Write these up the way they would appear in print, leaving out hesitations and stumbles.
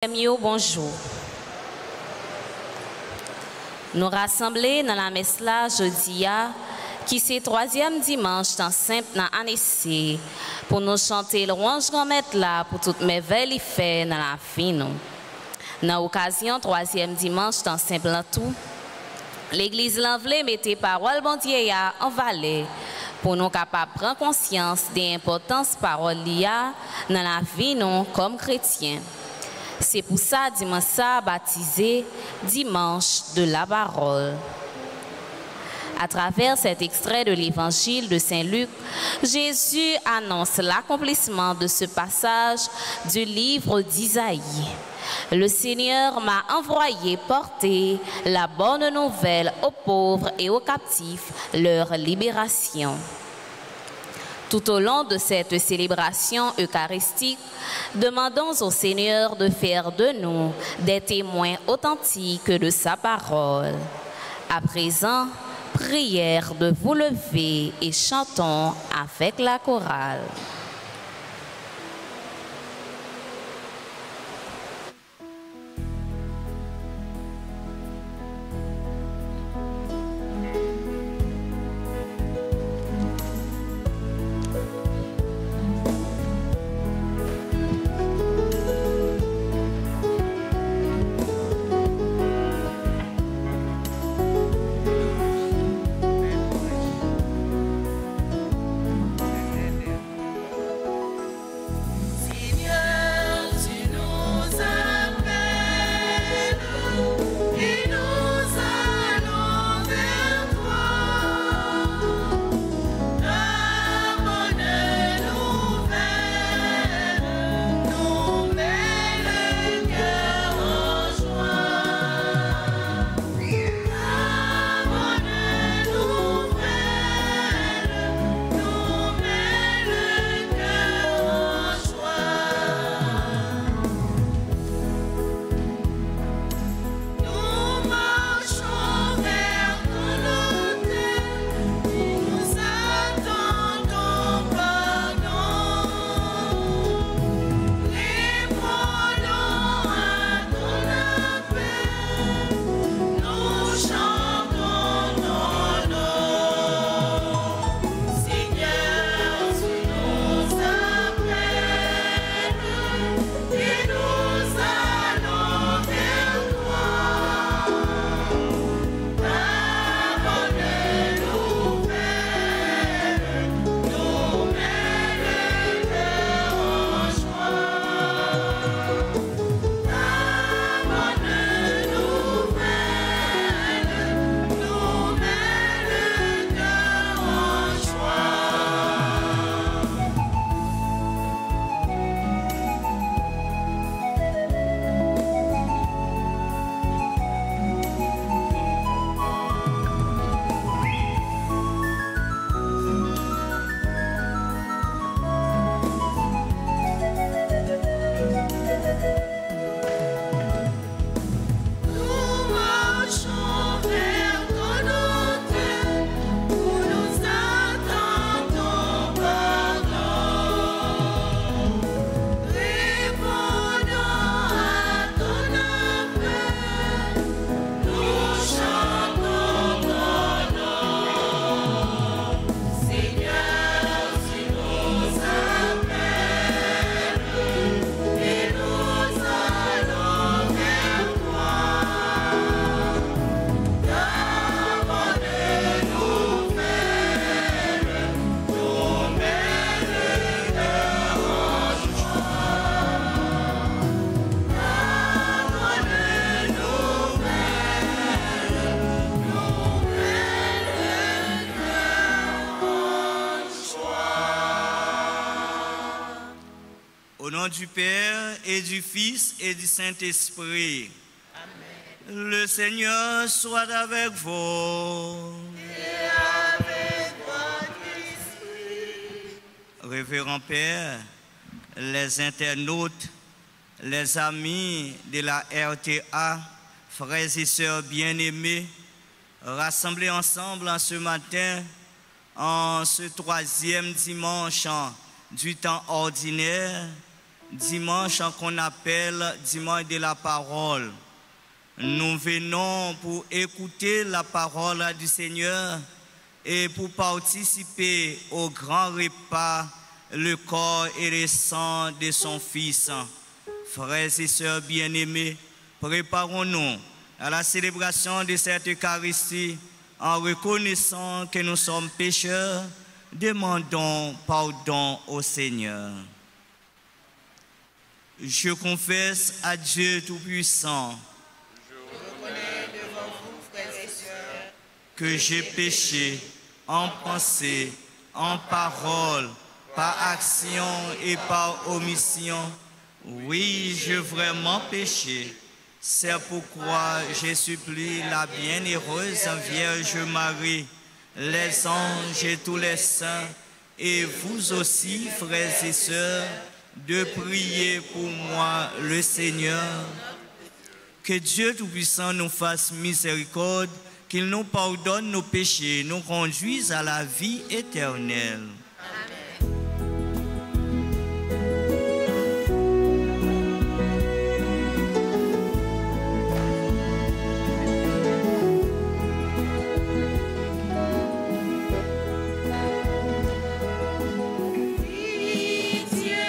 Bonjour. Nous rassemblés dans la messe là jeudi qui c'est troisième dimanche dans simple dans année C pour nous chanter louange grand-maître là pour toutes merveilles il fait dans la vie nous. Dans l'occasion troisième dimanche dans simple en tout, l'église l'envelé mettait parole bon Dieu en valeur pour nous capables prendre conscience de l'importance parole liée dans la vie nous comme chrétiens. C'est pour ça dimanche ça baptisé dimanche de la parole. À travers cet extrait de l'évangile de Saint Luc, Jésus annonce l'accomplissement de ce passage du livre d'Isaïe. Le Seigneur m'a envoyé porter la bonne nouvelle aux pauvres et aux captifs, leur libération. Tout au long de cette célébration eucharistique, demandons au Seigneur de faire de nous des témoins authentiques de sa parole. À présent, prière de vous lever et chantons avec la chorale. Au nom du Père et du Fils et du Saint-Esprit. Amen. Le Seigneur soit avec vous. Et avec votre esprit. Révérend Père, les internautes, les amis de la RTA, frères et sœurs bien-aimés, rassemblés ensemble en ce matin, en ce troisième dimanche du temps ordinaire, dimanche qu'on appelle dimanche de la parole. Nous venons pour écouter la parole du Seigneur et pour participer au grand repas, le corps et le sang de son Fils. Frères et sœurs bien-aimés, préparons-nous à la célébration de cette Eucharistie en reconnaissant que nous sommes pécheurs. Demandons pardon au Seigneur. Je confesse à Dieu Tout-Puissant que j'ai péché en pensée, en parole, par action et par omission. Oui, j'ai vraiment péché. C'est pourquoi je supplie la bienheureuse Vierge Marie, les anges et tous les saints, et vous aussi, frères et sœurs, de prier pour moi, le Seigneur. Que Dieu Tout-Puissant nous fasse miséricorde, qu'il nous pardonne nos péchés, nous conduise à la vie éternelle. Pitié,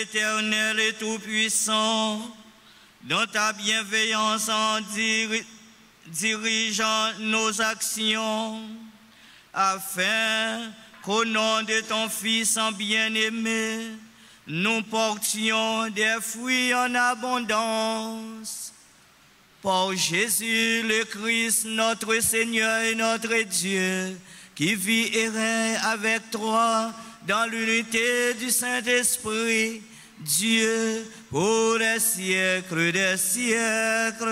éternel et tout-puissant, dans ta bienveillance en dirigeant nos actions, afin qu'au nom de ton Fils en bien-aimé, nous portions des fruits en abondance. Par Jésus le Christ, notre Seigneur et notre Dieu, qui vit et règne avec toi dans l'unité du Saint-Esprit, Dieu, pour les siècles des siècles.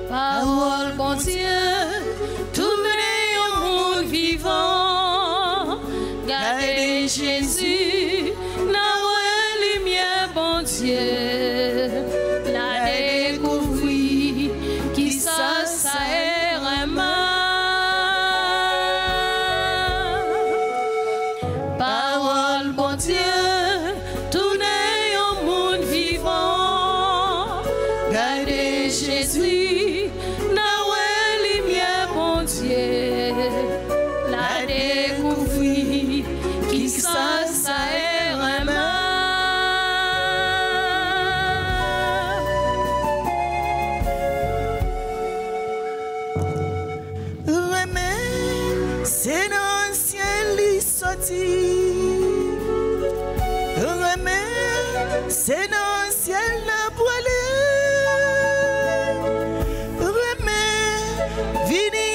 Parole bon Dieu, tournez au monde vivant, gardez Jésus, la lumière bon Dieu, la découvrir, qui ça est vraiment. Parole bon Dieu, tournez au monde vivant, gardez Jésus. La découvrir, qui ça est vraiment. Remets, c'est dans le ciel il sorti. Remets, c'est dans le ciel la brûlé. Remets, vini.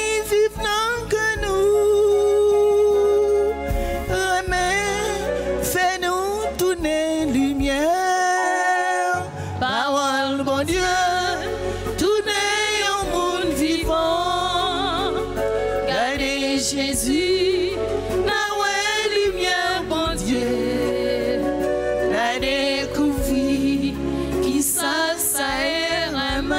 Jésus, la lumière, bon Dieu, la découvrir, qui ça est vraiment.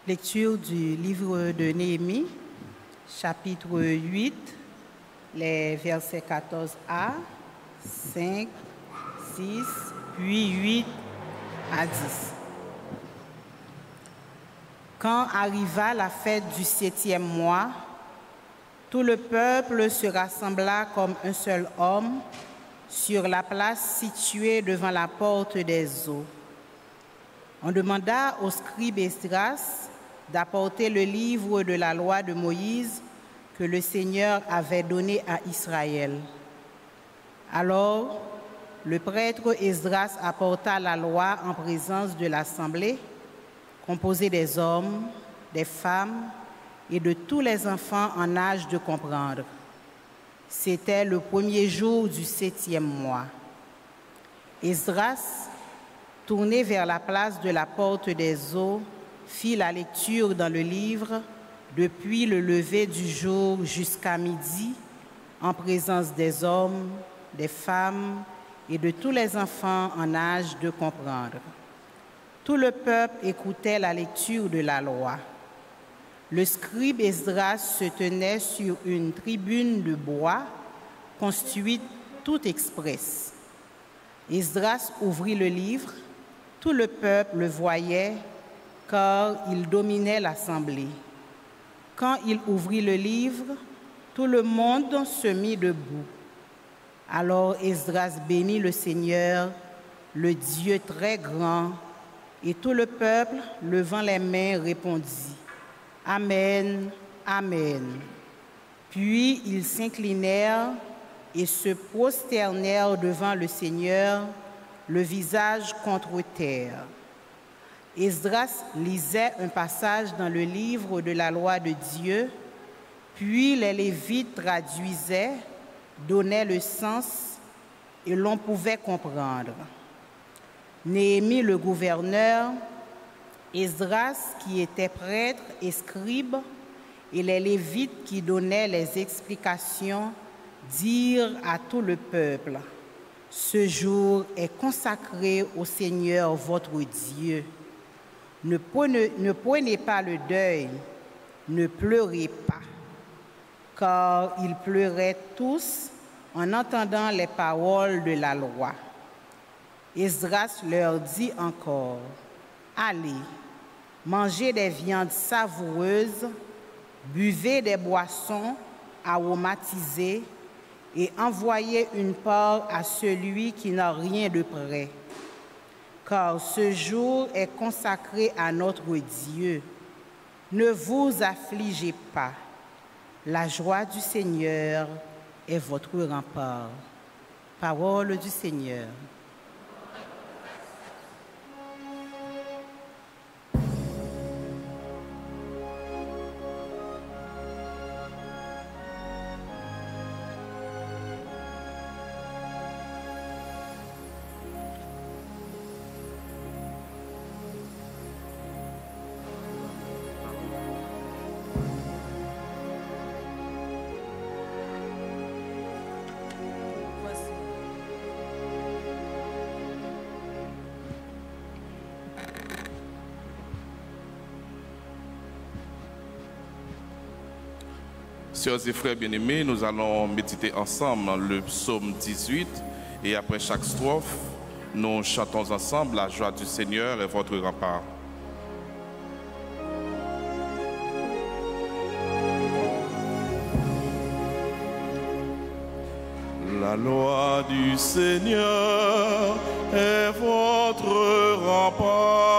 Lecture du livre de Néhémie, chapitre 8, les versets 14a, 5, 6, puis 8 à 10. Quand arriva la fête du 7e mois, tout le peuple se rassembla comme un seul homme sur la place située devant la porte des eaux. On demanda au scribe Esdras d'apporter le livre de la loi de Moïse que le Seigneur avait donné à Israël. Alors, le prêtre Esdras apporta la loi en présence de l'assemblée, composée des hommes, des femmes et de tous les enfants en âge de comprendre. C'était le premier jour du 7e mois. Esdras, tourné vers la place de la porte des eaux, fit la lecture dans le livre depuis le lever du jour jusqu'à midi, en présence des hommes, des femmes et de tous les enfants en âge de comprendre. Tout le peuple écoutait la lecture de la loi. Le scribe Esdras se tenait sur une tribune de bois construite tout express. Esdras ouvrit le livre, tout le peuple le voyait car il dominait l'assemblée. Quand il ouvrit le livre, tout le monde se mit debout. Alors Esdras bénit le Seigneur, le Dieu très grand, et tout le peuple, levant les mains, répondit « Amen, Amen ». Puis ils s'inclinèrent et se prosternèrent devant le Seigneur, le visage contre terre. Esdras lisait un passage dans le livre de la loi de Dieu, puis les Lévites traduisaient, donnaient le sens et l'on pouvait comprendre. Néhémie le gouverneur, Esdras qui était prêtre et scribe, et les Lévites qui donnaient les explications dirent à tout le peuple: ce jour est consacré au Seigneur votre Dieu. Ne prenez pas le deuil, ne pleurez pas, car ils pleuraient tous en entendant les paroles de la loi. Esdras leur dit encore: allez, mangez des viandes savoureuses, buvez des boissons aromatisées et envoyez une part à celui qui n'a rien de prêt. Car ce jour est consacré à notre Dieu. Ne vous affligez pas. La joie du Seigneur est votre rempart. Parole du Seigneur. Sœurs et frères bien-aimés, nous allons méditer ensemble le psaume 18 et après chaque strophe, nous chantons ensemble la joie du Seigneur est votre rempart. La loi du Seigneur est votre rempart.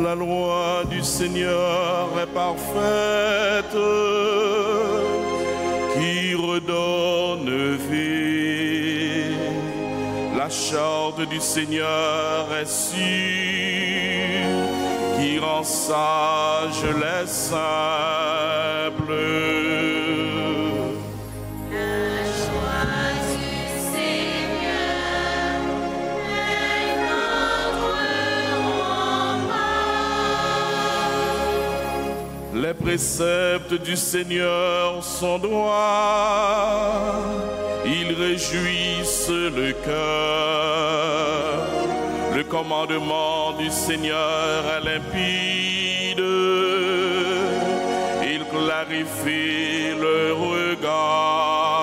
La loi du Seigneur est parfaite, qui redonne vie. La charte du Seigneur est sûre, qui rend sage les simples. Les préceptes du Seigneur sont droits, ils réjouissent le cœur. Le commandement du Seigneur est limpide, il clarifie le regard.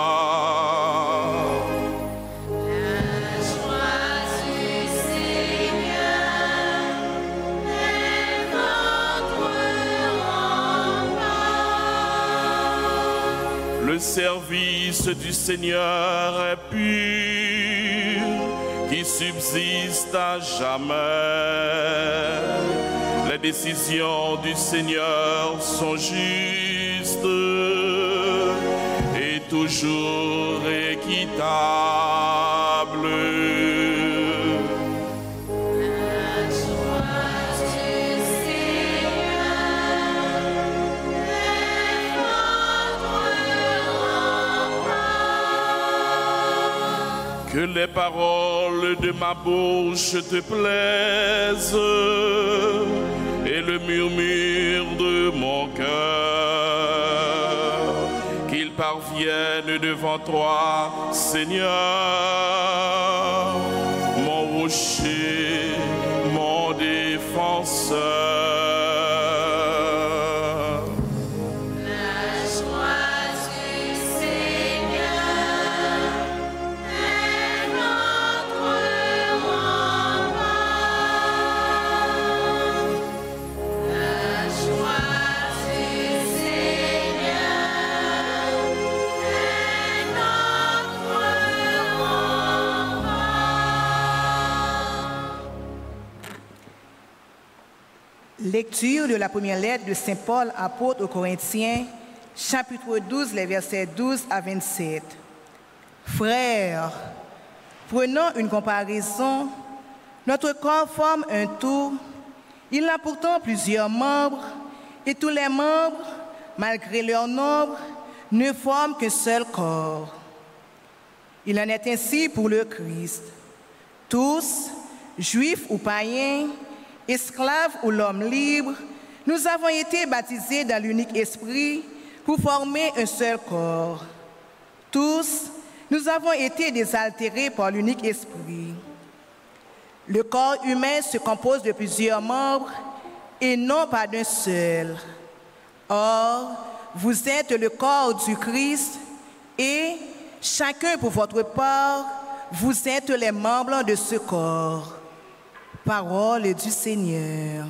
Le service du Seigneur est pur, qui subsiste à jamais. Les décisions du Seigneur sont justes et toujours équitables. Que les paroles de ma bouche te plaisent et le murmure de mon cœur, qu'il parvienne devant toi, Seigneur, mon rocher, mon défenseur. Joie du Seigneur est notre Lecture de la première lettre de Saint Paul, apôtre aux Corinthiens, chapitre 12, les versets 12 à 27. Frères, prenons une comparaison. Notre corps forme un tout. Il a pourtant plusieurs membres, et tous les membres, malgré leur nombre, ne forment qu'un seul corps. Il en est ainsi pour le Christ. Tous, juifs ou païens, esclaves ou l'homme libre, nous avons été baptisés dans l'unique esprit pour former un seul corps. Tous, nous avons été désaltérés par l'unique esprit. Le corps humain se compose de plusieurs membres et non pas d'un seul. Or, vous êtes le corps du Christ et, chacun pour votre part, vous êtes les membres de ce corps. Parole du Seigneur.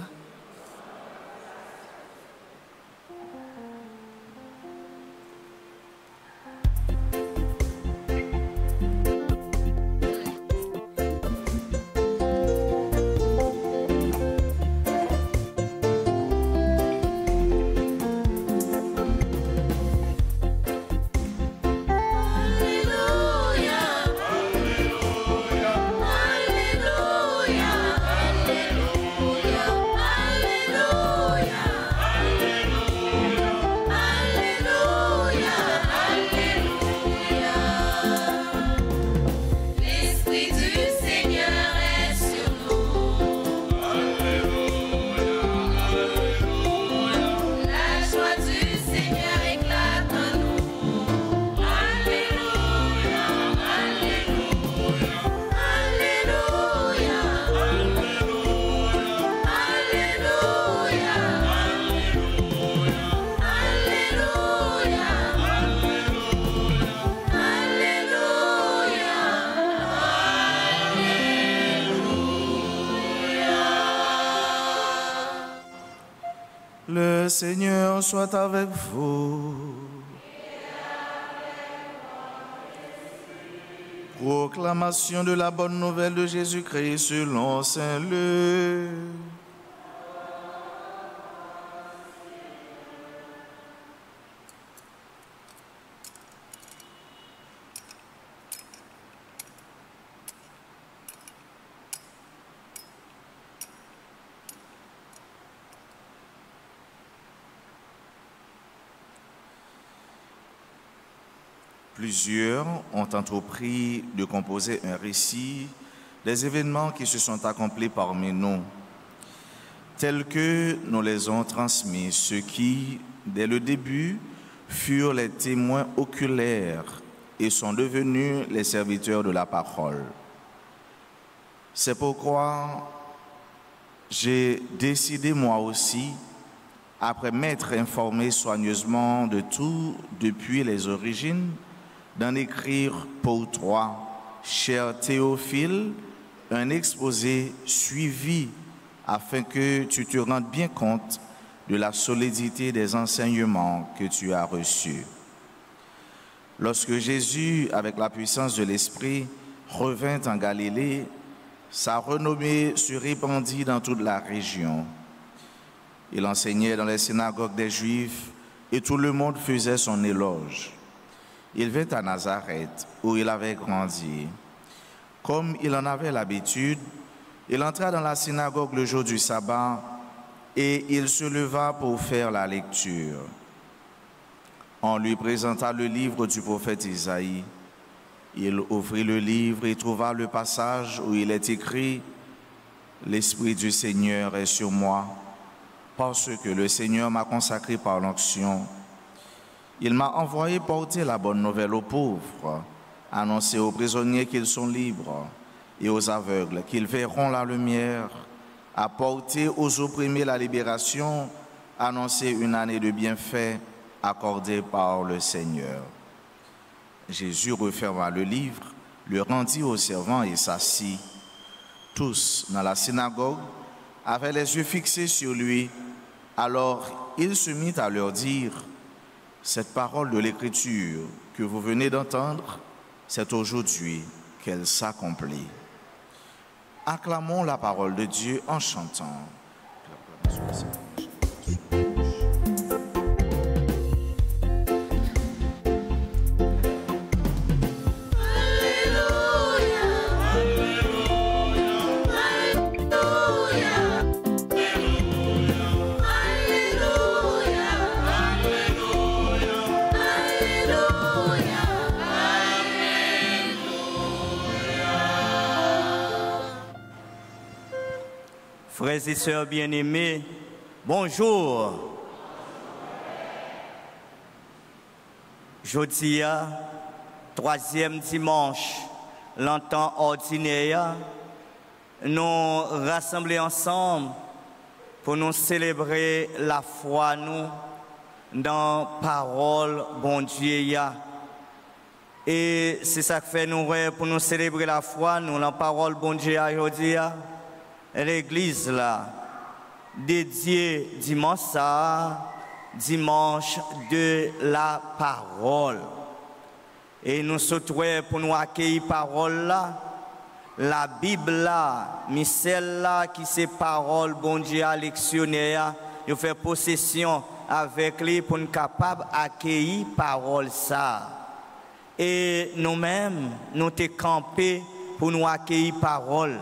Le Seigneur soit avec vous. Proclamation de la bonne nouvelle de Jésus-Christ selon saint Luc. Plusieurs ont entrepris de composer un récit des événements qui se sont accomplis parmi nous, tels que nous les ont transmis ceux qui, dès le début, furent les témoins oculaires et sont devenus les serviteurs de la parole. C'est pourquoi j'ai décidé moi aussi, après m'être informé soigneusement de tout depuis les origines, d'en écrire pour toi, cher Théophile, un exposé suivi afin que tu te rendes bien compte de la solidité des enseignements que tu as reçus. Lorsque Jésus, avec la puissance de l'Esprit, revint en Galilée, sa renommée se répandit dans toute la région. Il enseignait dans les synagogues des Juifs et tout le monde faisait son éloge. Il vint à Nazareth, où il avait grandi. Comme il en avait l'habitude, il entra dans la synagogue le jour du sabbat et il se leva pour faire la lecture. On lui présenta le livre du prophète Isaïe. Il ouvrit le livre et trouva le passage où il est écrit « L'Esprit du Seigneur est sur moi, parce que le Seigneur m'a consacré par l'onction. Il m'a envoyé porter la bonne nouvelle aux pauvres, annoncer aux prisonniers qu'ils sont libres et aux aveugles qu'ils verront la lumière, apporter aux opprimés la libération, annoncer une année de bienfaits accordée par le Seigneur. » Jésus referma le livre, le rendit au servant et s'assit. Tous dans la synagogue avaient les yeux fixés sur lui. Alors il se mit à leur dire: cette parole de l'Écriture que vous venez d'entendre, c'est aujourd'hui qu'elle s'accomplit. Acclamons la parole de Dieu en chantant. Frères et sœurs bien-aimés, bonjour. Jeudi, troisième dimanche, l'entend ordinaire, nous rassembler ensemble pour nous célébrer la foi nous dans parole bon Dieu. Et c'est ça que fait nous pour nous célébrer la foi nous dans parole bon Dieu aujourd'hui. L'église là, dédiée dimanche de la parole. Et nous souhaitons pour nous accueillir parole là, la Bible là, mais celle-là qui c'est parole, bon Dieu, lectionnaire, nous fait possession avec lui pour nous capables d'accueillir parole ça. Et nous-mêmes, nous te camper pour nous accueillir parole.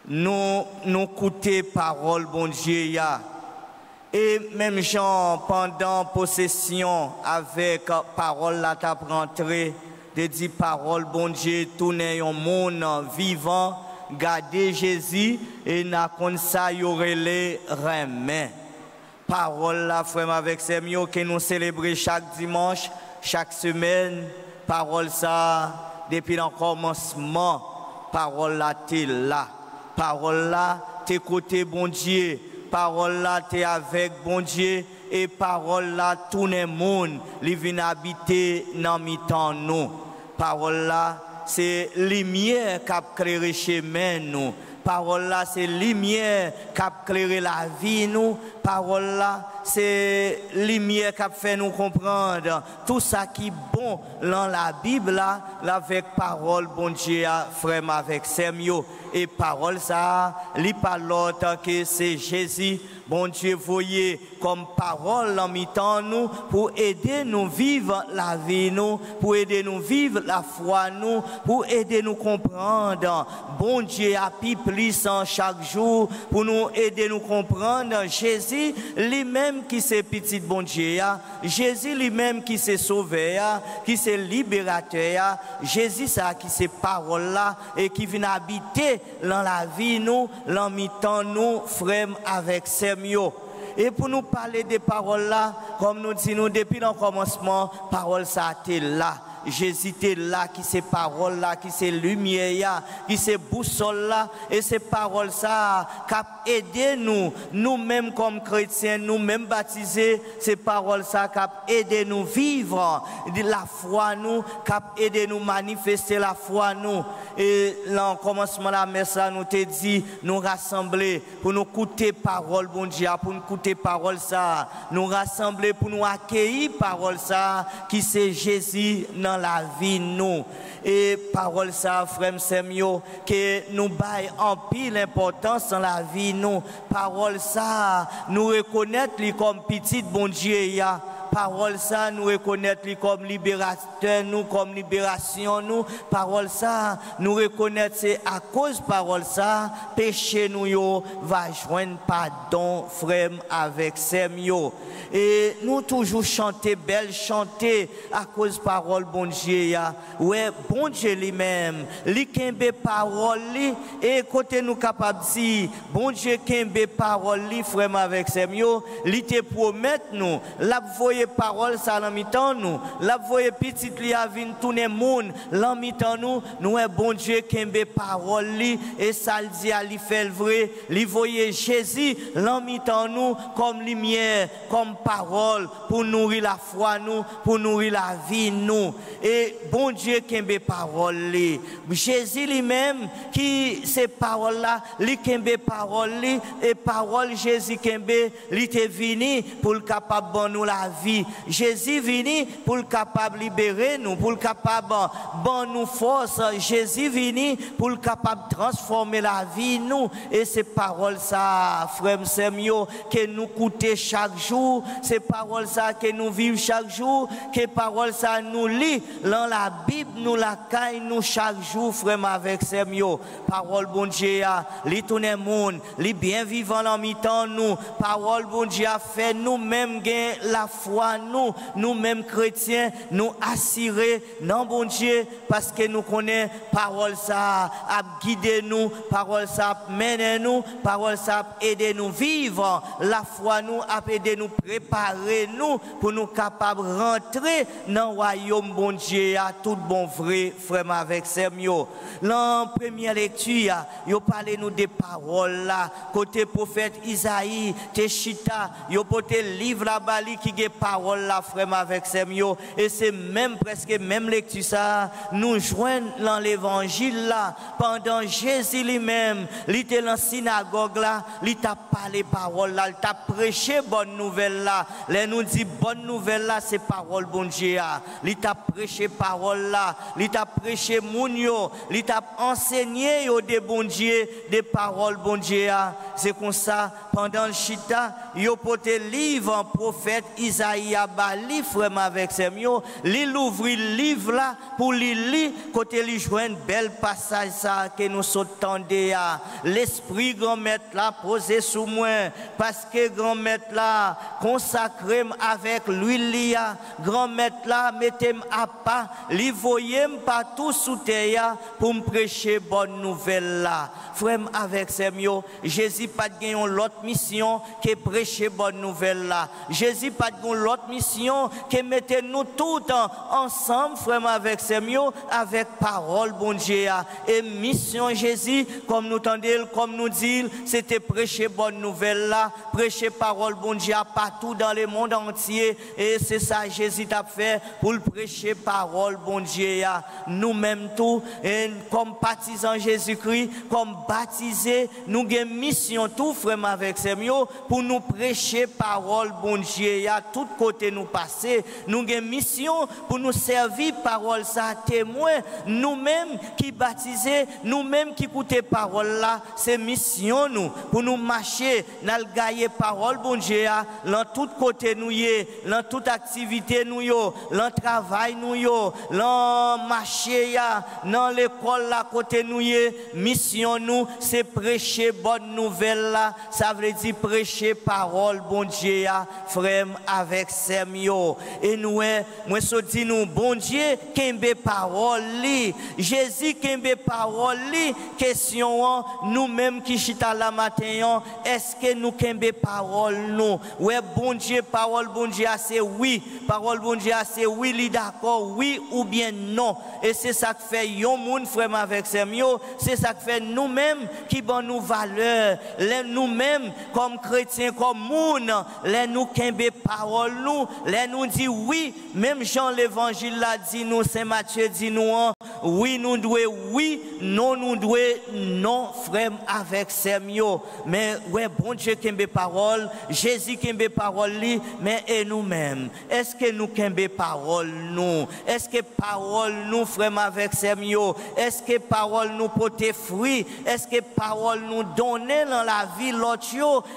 Nous écouter parole bon Dieu et même Jean pendant possession avec parole là t'a rentré de dire parole bon Dieu tourner un monde vivant garder Jésus et n'a comme ça y aurait les remèdes parole là frère avec ces mieux que nous célébrer chaque dimanche chaque semaine parole ça depuis le commencement parole là t'es là. Parole là, t'es côté bon Dieu. Parole là, t'es avec bon Dieu. Et parole là, tout le monde, les vient habiter dans mi-temps nous. Parole là, c'est lumière qui a éclairé chemin nous. Parole là, c'est lumière qui a éclairé la vie nous. Parole là, c'est lumière qui a fait nous comprendre tout ça qui est bon dans la Bible là, avec parole bon Dieu, frère avec Samuel. Et parole ça, li pas l'autre que c'est Jésus. Bon Dieu, voyez comme parole en mi-temps nous pour aider nous vivre la vie nous, pour aider nous vivre la foi nous, pour aider nous comprendre. Bon Dieu a plus en chaque jour pour nous aider nous comprendre. Jésus lui-même qui c'est petit bon Dieu, Jésus lui-même qui c'est sauveur, qui c'est libérateur, Jésus ça qui c'est parole là et qui vient habiter dans la vie nous, dans mi-temps nous, frères avec Seigneur. Et pour nous parler des paroles là, comme nous disons depuis le commencement, parole ça était là. Jésus était là, qui c'est parole là, qui c'est lumière, qui c'est boussole là, et c'est parole ça qui a aidé nous, nous-mêmes comme chrétiens, nous-mêmes baptisés, c'est parole ça qui a aidé nous vivre la foi nous, qui a aidé nous manifester la foi nous. Et là, au commencement de la messe, là, nous te dit, nous rassembler pour nous écouter parole, bon Dieu, pour nous écouter parole ça, nous rassembler pour nous accueillir parole ça, qui c'est Jésus dans la vie nous. Et parole ça, frère Samuel, que nous baille en pile l'importance dans la vie nous. Parole ça, nous reconnaître comme petit bon Dieu ya. Parole ça, nous reconnaître comme libérateur, nous comme libération, nous. Parole ça, nous reconnaître c'est à cause parole ça, péché nous yo va joindre pardon, frère avec Samuel. Et nous toujours chanter belle chanter à cause parole bon Dieu ya. Ouais, bon Dieu lui-même, li kembe parole li et côté nous capable dire bon Dieu kembe parole li frère avec Samuel, li te promet nous la voyer parole ça dans mi-temps nous, la voyer petit li a vinn tourner monde dans mi-temps nous est bon Dieu kembe parole li et ça le dit à li fait vrai, li voyer Jésus dans mi-temps nous comme lumière, comme parole pour nourrir la foi nous, pour nourrir la vie nous. Et bon Dieu kembe parole li. Jésus lui-même qui ces paroles là, li kembe parole li et parole Jésus kembe li te vini pour le capable bon nous la vie. vie. Jésus vini pour le capable libérer nous, pour le capable bon nous force. Jésus vini pour le capable transformer la vie nous. Et ces paroles ça, frère Semio, que nous coûter chaque jour, ces paroles ça que nous vivons chaque jour, que paroles ça nous lit dans la Bible, nous la caille nous chaque jour, frère avec Semio. Parole bon Dieu, li tourne monde, li bien vivant en mi-temps nous. Parole bon Dieu a fait nous-mêmes gain la foi nous-mêmes chrétiens, nous assurer non bon Dieu parce que nous connaissons parole ça a guidé nous, parole ça a mené nous, parole ça a aidé nous vivre la foi nous a aidé nous préparer nous pour nous capables rentrer dans le royaume bon Dieu à tout bon vrai frère avec Semio. Dans première lecture, yo parlé nous des paroles là côté prophète Isaïe, Téchita, yo porté livre la bali qui des paroles là frère avec Semio et c'est même presque même lecture ça nous joignent dans l'évangile là pendant Jésus lui-même, il était dans la synagogue là, il t'a parlé paroles là, il t'a prêché bonne nouvelle là. Les nous dit bonne nouvelle là, c'est parole bon Dieu. Il t'a prêché parole là, il t'a prêché mounio, il t'a enseigné yo des bon Dieu, des paroles bon Dieu. C'est comme ça pendant le chita, yo porté livre prophète Isaïe bali frère avec Semio, il ouvre le livre là pour lire côté li joindre bel passage ça que nous s'entendons à l'esprit grand maître là posé sous moi parce que grand maître là consacré avec l'huile grand maître là mettez à pas li voyem partout sous terre pour me prêcher bonne nouvelle là frère avec Semio Jésus pas de l'autre mission que prêcher bonne nouvelle là Jésus pas de l'autre mission que mettez nous tout ensemble frère avec Semio avec parole bon Dieu et mission Jésus comme nous tendons comme nous dit c'était prêcher bonne nouvelle là prêcher parole bon Dieu partout dans le monde entier et c'est ça Jésus t'a fait pour le prêcher parole bon Dieu nous-mêmes tout et comme partisans Jésus-Christ comme baptisés nous avons mission tout frère avec Semio pour nous prêcher parole bon Dieu à tout côté nous passer nous avons mission pour nous servir parole ça témoin nous-mêmes qui baptisés nous-mêmes qui écoutons parole là c'est mission nous pour nous marcher dans le gagner parole bon Dieu dans tout côté nous y dans toute activité nous yo dans travail nous yo dans marché ya dans l'école là côté nous y mission nous c'est prêcher bonne nouvelle là ça veut dire prêcher parole bon Dieu frère avec Semio et nous moi so dit nous bon Dieu kembe parole li Jésus kembe parole li question nous-mêmes qui chita la matin est-ce que nous kembe parole nous ouais bon Dieu parole bon Dieu c'est oui parole bon Dieu c'est oui li d'accord oui ou bien non et c'est ça que fait yon moun frère avec Semio c'est ça que fait nous-mêmes qui bon nous valeur les nous-mêmes comme chrétiens comme moun les nous kembe parole nous les nous dit oui même Jean l'évangile l'a dit nous Saint Matthieu dit nous oui nous doit oui non nous doit non frère avec Semio mais ouais bon Dieu kembe parole Jésus kembe parole li mais et nous-mêmes est-ce que nous kembe parole nous est-ce que parole nous frère avec Semio est-ce que parole nous porter fruit est-ce que parole nous donner dans la vie l'autre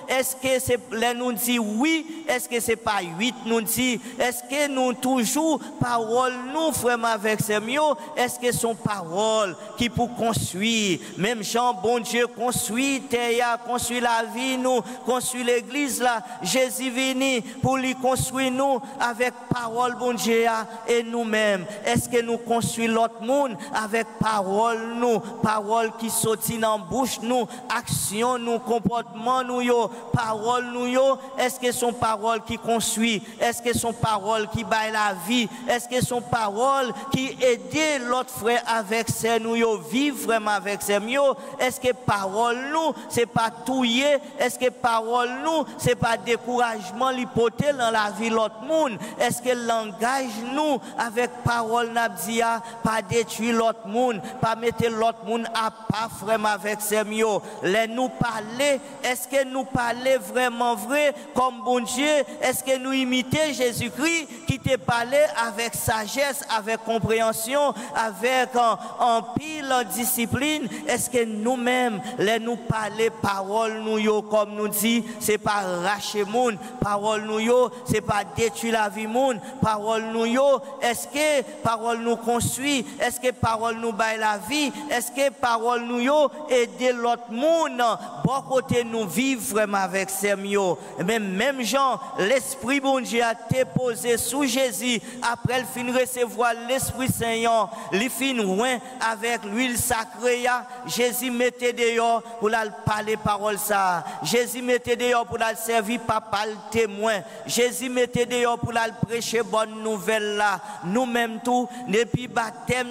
est-ce que c'est les nous dit oui est-ce que c'est pas 8 nous dit est-ce que nous toujours parole nous frère avec Semio est-ce que son parole qui pour construire même Jean bon Dieu construit terre construit la vie nous construit l'église là Jésus venu pour lui construire nous avec parole bon Dieu et nous-mêmes est-ce que nous construit l'autre monde avec parole nous parole qui sortit dans bouche nous action nous comportement nous yo parole nous yo est-ce que son parole qui construit est-ce que son parole qui baille la vie est-ce que son parole qui aide l'autre frère avec ses nous yo vivre vraiment avec ses mieux est-ce que parole nous c'est pas touiller est-ce que parole nous c'est pas découragement l'hypothèse dans la vie l'autre monde est-ce que langage nous avec parole n'abdia pas détruire l'autre monde pas mettre l'autre monde à pas vraiment avec ses mieux les nous parler est-ce que nous parler vraiment vrai comme bon Dieu est-ce que nous imiter Jésus-Christ qui te parlait avec sagesse, avec compréhension, avec en pile discipline. Est-ce que nous-mêmes, nous parler parole nous yo comme nous dit, c'est pas racher moun, parole nous yo, c'est pas détruire la vie moun, parole nous yo, est-ce que parole nous construit, est-ce que parole nous baille la vie, est-ce que parole nous yo aider l'autre monde, bon côté nous vivre vraiment avec ces mieux. Même Jean, l'Esprit bon Dieu a été posé sous Jésus, après il fin recevoir l'Esprit Saint, il fin loin avec l'huile sacrée, Jésus mettait dehors pour la parler parole ça. Jésus mettait dehors pour la servir papa le témoin. Jésus mettait dehors pour la prêcher bonne nouvelle là. Nous-mêmes tout, depuis baptême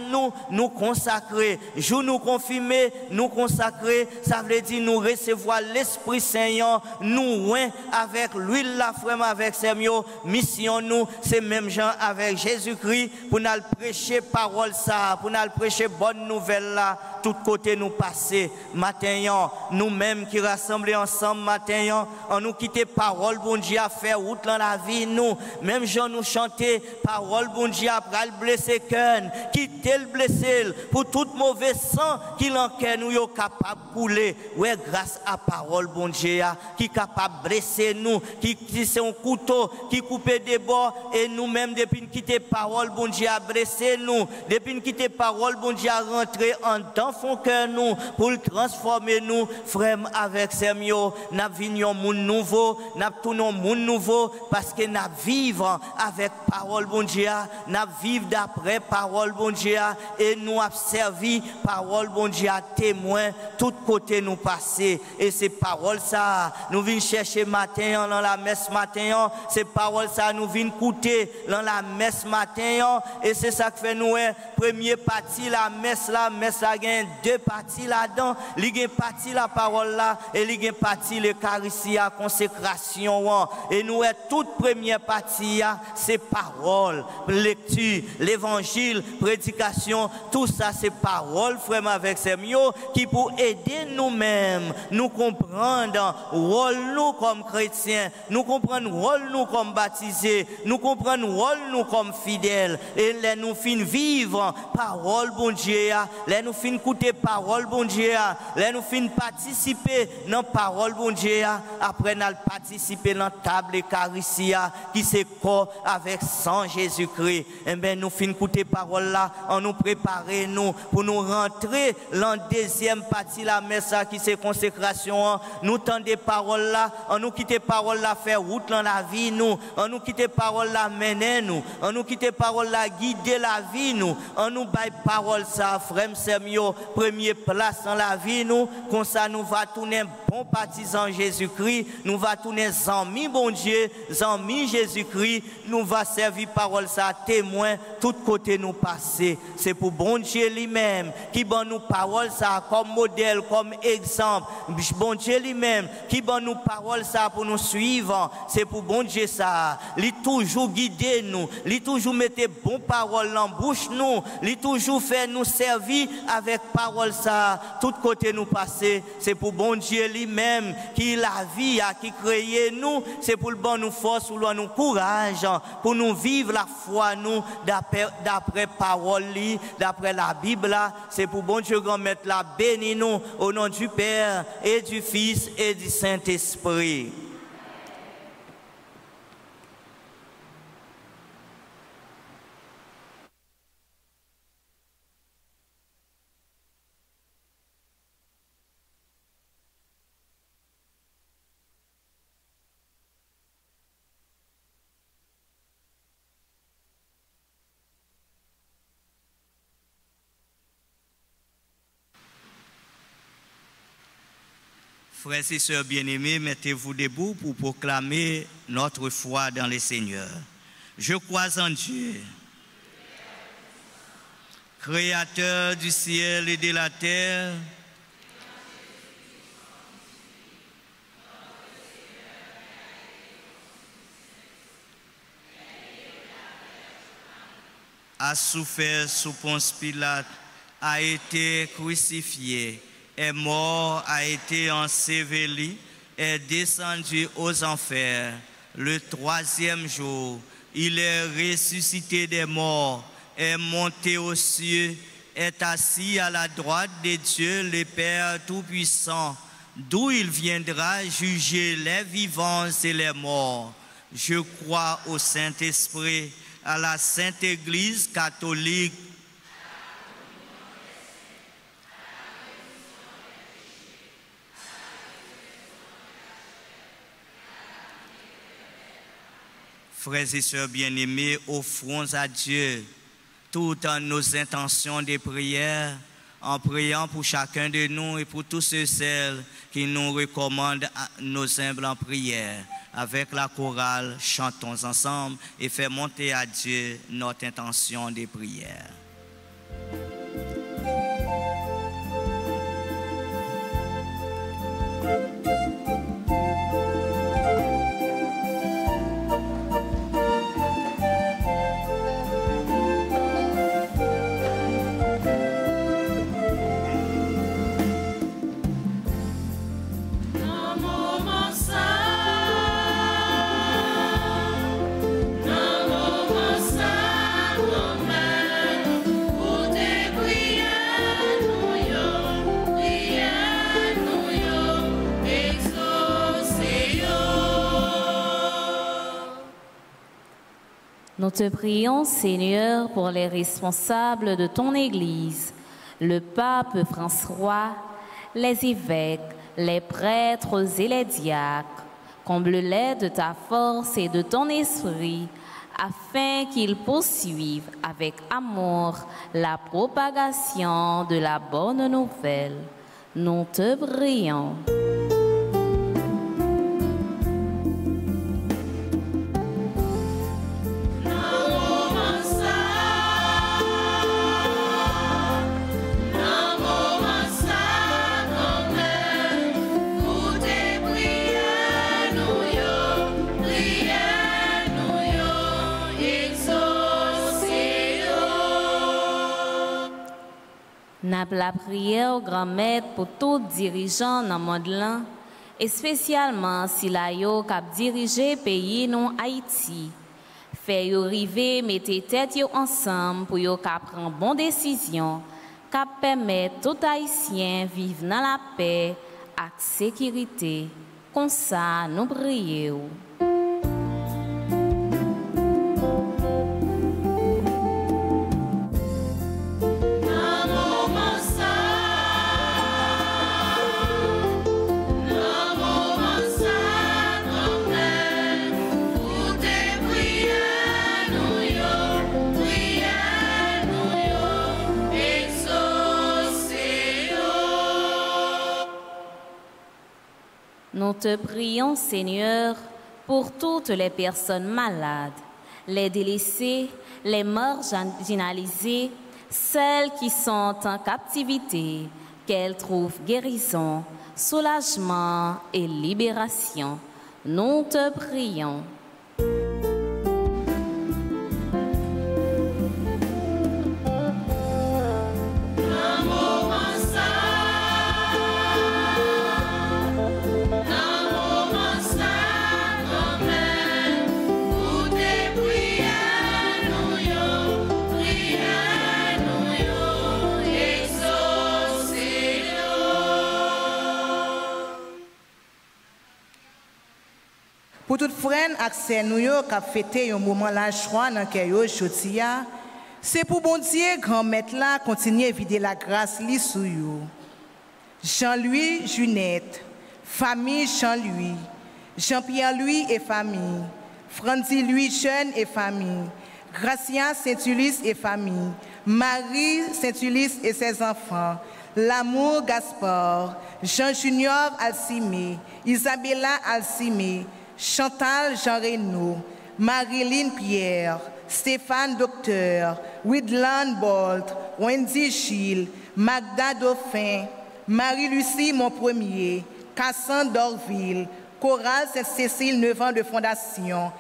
nous consacrer. Jour nous confirmer, nous consacrer, ça veut dire nous recevoir l'Esprit Saint, nous loin avec l'huile là vraiment avec ses mieux. Mission nous, c'est même gens avec Jésus-Christ pour nous prêcher parole ça, pour nous prêcher bonne nouvelle là. Tout côté nous passer matin, nous-mêmes qui rassemblés ensemble matin, on nous quitter parole bon Dieu à faire route dans la vie nous, même gens nous chanter parole bon Dieu après le blesser cœur, quitter le blesser pour tout mauvais sang qui l'enquête nous est capable de couler. Ouais, grâce à parole bon Dieu qui est capable de blesser nous, qui c'est un couteau qui coupe des bords et nous-mêmes depuis quitter parole bon Dieu à blesser nous, depuis quitter parole bon Dieu à rentrer en dedans font cœur nous pour transformer nous frère avec ces mieux n'a vignon monde nouveau n'a tout non monde nouveau parce que n'a vivre avec parole bon Dieu n'a vivre d'après parole bon Dieu et nous a servi parole bon Dieu témoin tout côté nous passer et ces paroles ça nous venons chercher matin dans la messe matin ces paroles ça nous venons écouter dans la messe matin et c'est ça que fait nous premier partie la messe a deux parties là-dedans, il y a partie la parole là et il y a partie l'Eucharistie à consécration et nous toute première partie c'est parole, lecture, l'évangile, prédication, tout ça c'est parole frère avec ces mieux qui pour aider nous-mêmes nous comprendre rôle nous comme chrétiens, nous comprendre rôle nous comme baptisés, nous comprendre rôle nous comme fidèles et les nous fin vivre parole bon Dieu, les nous fin écouter parole bon Dieu, là nous fin participer dans parole bon Dieu, après nous participer dans table Eucharistie qui c'est corps avec sang Jésus-Christ. Et ben nous fin écouter parole là, on nous préparer nous pour nous rentrer dans deuxième partie la messe qui c'est consécration. Nous tendez parole là, on nous quitter parole là faire route dans la vie nous, on nous quitter parole là mener nous, on nous quitter parole là guider la vie nous, on nous bail parole ça frère c'est mieux première place dans la vie nous, comme ça nous va tourner bon partisan Jésus-Christ, nous va tourner amis bon Dieu, amis Jésus-Christ, nous va servir parole ça témoin tout côté nous passer. C'est pour bon Dieu lui-même qui donne nous parole ça comme modèle, comme exemple. Bon Dieu lui-même qui donne nous parole ça pour nous suivre. C'est pour bon Dieu ça. Il toujours guider nous, il toujours mettre bon parole en bouche nous, il toujours fait nous servir avec parole ça tout côté nous passer. C'est pour bon Dieu lui-même qui la vie a qui créé nous, c'est pour le bon nous force, pour nous courage pour nous vivre la foi nous d'après parole d'après la Bible. C'est pour bon Dieu grand mettre la béni nous au nom du Père et du Fils et du Saint-Esprit. Frères et sœurs bien-aimés, mettez-vous debout pour proclamer notre foi dans le Seigneur. Je crois en Dieu, Créateur du ciel et de la terre, a souffert sous Ponce Pilate, a été crucifié, est mort, a été enseveli, est descendu aux enfers. le troisième jour, il est ressuscité des morts, est monté aux cieux, est assis à la droite de Dieu, le Père Tout-Puissant, d'où il viendra juger les vivants et les morts. Je crois au Saint-Esprit, à la Sainte Église catholique, frères et sœurs bien-aimés, offrons à Dieu toutes nos intentions de prière en priant pour chacun de nous et pour tous ceux et celles qui nous recommandent nos humbles en prière. Avec la chorale, chantons ensemble et faisons monter à Dieu notre intention de prière. Nous te prions, Seigneur, pour les responsables de ton Église, le pape François, les évêques, les prêtres et les diacres. Comble-les de ta force et de ton esprit, afin qu'ils poursuivent avec amour la propagation de la bonne nouvelle. Nous te prions. N'a la prière au grand maître pour tout dirigeant dans le monde là, et spécialement si la yo cap diriger pays non Haïti. Fait yo river mettez tête yo ensemble pour yo cap prendre bonne décision, cap permettre tout haïtien vivre dans la paix et sécurité. Comme ça nous prions. Nous te prions, Seigneur, pour toutes les personnes malades, les délaissés, les marginalisés, celles qui sont en captivité, qu'elles trouvent guérison, soulagement et libération. Nous te prions. Pour tout frère accès nous yo qui fêté un moment la joie dans cœur yo jodi a, c'est pour bon Dieu grand maître là continuer vider la grâce li sou yo. Jean-Louis Junette, famille Jean-Louis, Jean-Pierre Louis et famille, Franzi Louis Jeune et famille, Gracia Saint-Ulysse et famille, Marie Saint-Ulysse et ses enfants, L'amour Gaspard, Jean Junior Alcimé, Isabella Alcimé, Chantal Jean Reynaud, Marilyn Pierre, Stéphane Docteur, Widland Bolt, Wendy Gilles, Magda Dauphin, Marie-Lucie Monpremier, Cassandre Dorville, Chorale Sainte-Cécile 9 ans de fondation,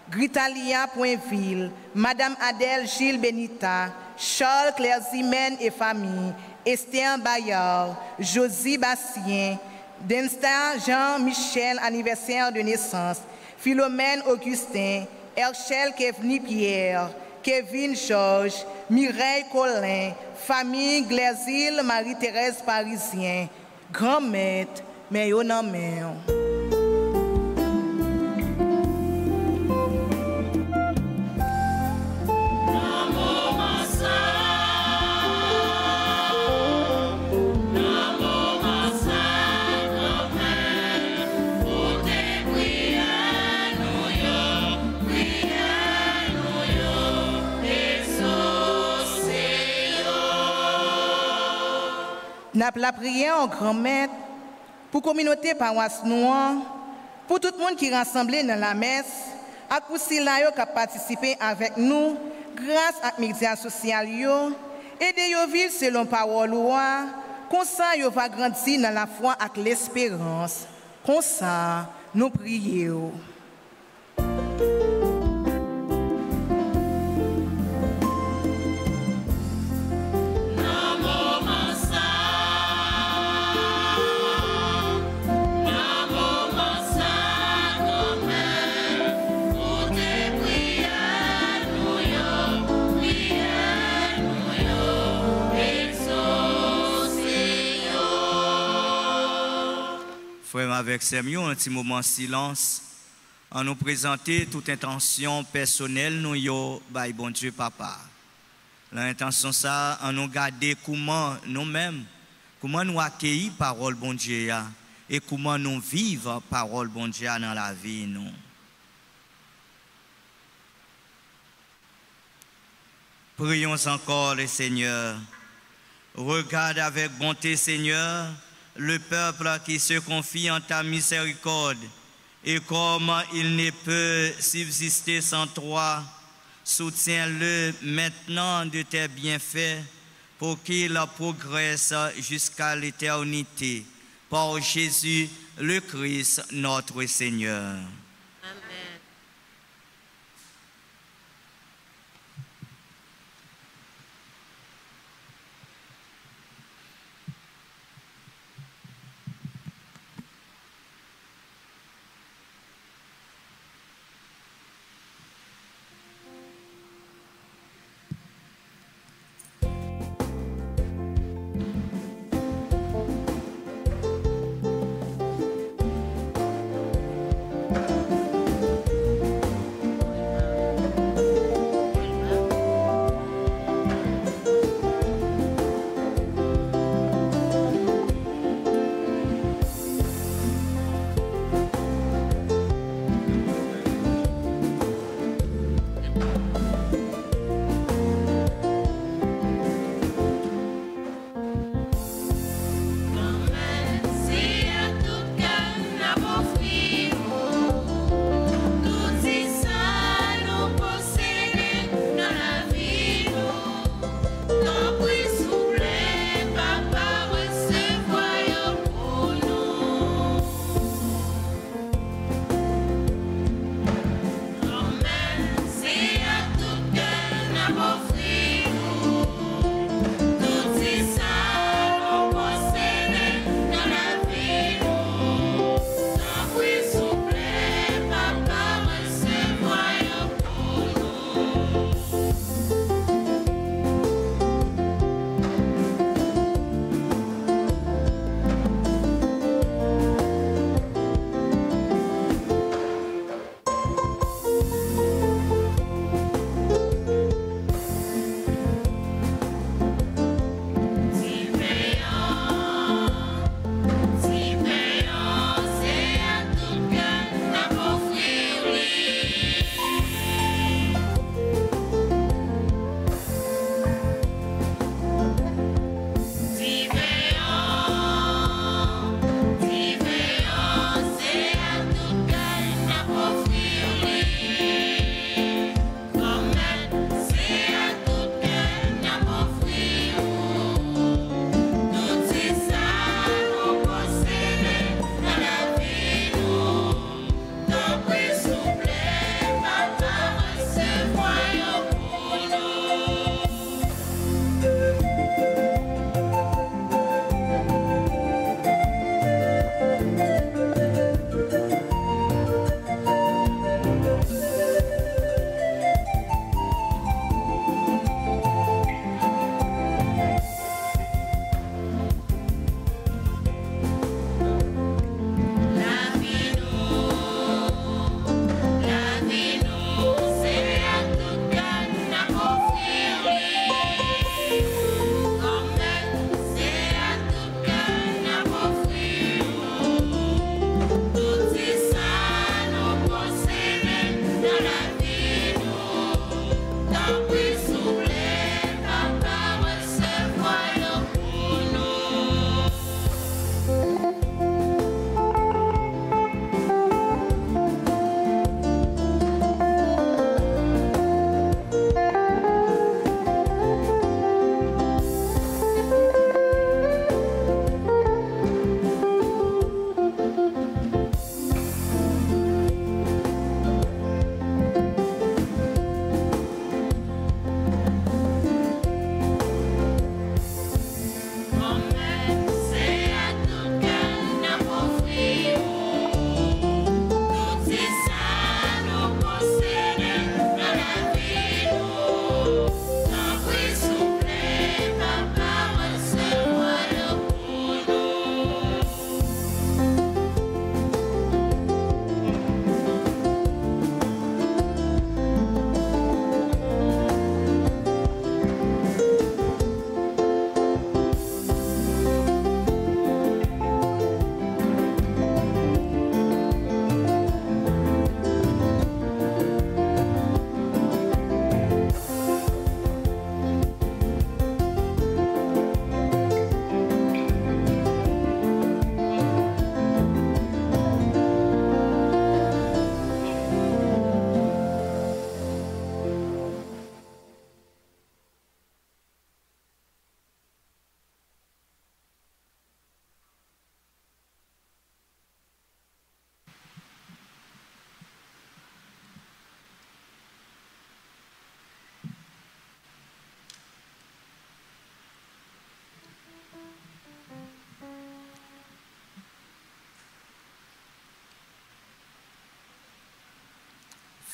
Gritalia Poinville, Madame Adèle Gilles Benita, Charles Claire Zimène et famille, Esther Bayard, Josie Bastien, Denstar Jean-Michel, anniversaire de naissance, Philomène Augustin, Herschel Kevni Pierre, Kevin Georges, Mireille Colin, famille Glaisil Marie-Thérèse Parisien, grand-maître, mais yo nan men. N'a la prière en grand-maître pour la communauté paroisse noire, pour tout le monde qui est rassemblé dans la messe, et pour ceux qui ont participé avec nous grâce à les médias sociaux, aider à vivre selon la parole, comme ça, ils vont grandir dans la foi et l'espérance. Comme ça, nous prions. Frère, avec Samuel, un petit moment de silence, en nous présenter toute intention personnelle, nous yo, by bon Dieu, papa. L'intention ça, en nous garder comment nous-mêmes, comment nous accueillir parole bon Dieu, et comment nous vivons parole bon Dieu dans la vie, nous. Prions encore le Seigneur. Regarde avec bonté, Seigneur, le peuple qui se confie en ta miséricorde, et comme il ne peut subsister sans toi, soutiens-le maintenant de tes bienfaits pour qu'il progresse jusqu'à l'éternité. Par Jésus le Christ, notre Seigneur. Amen.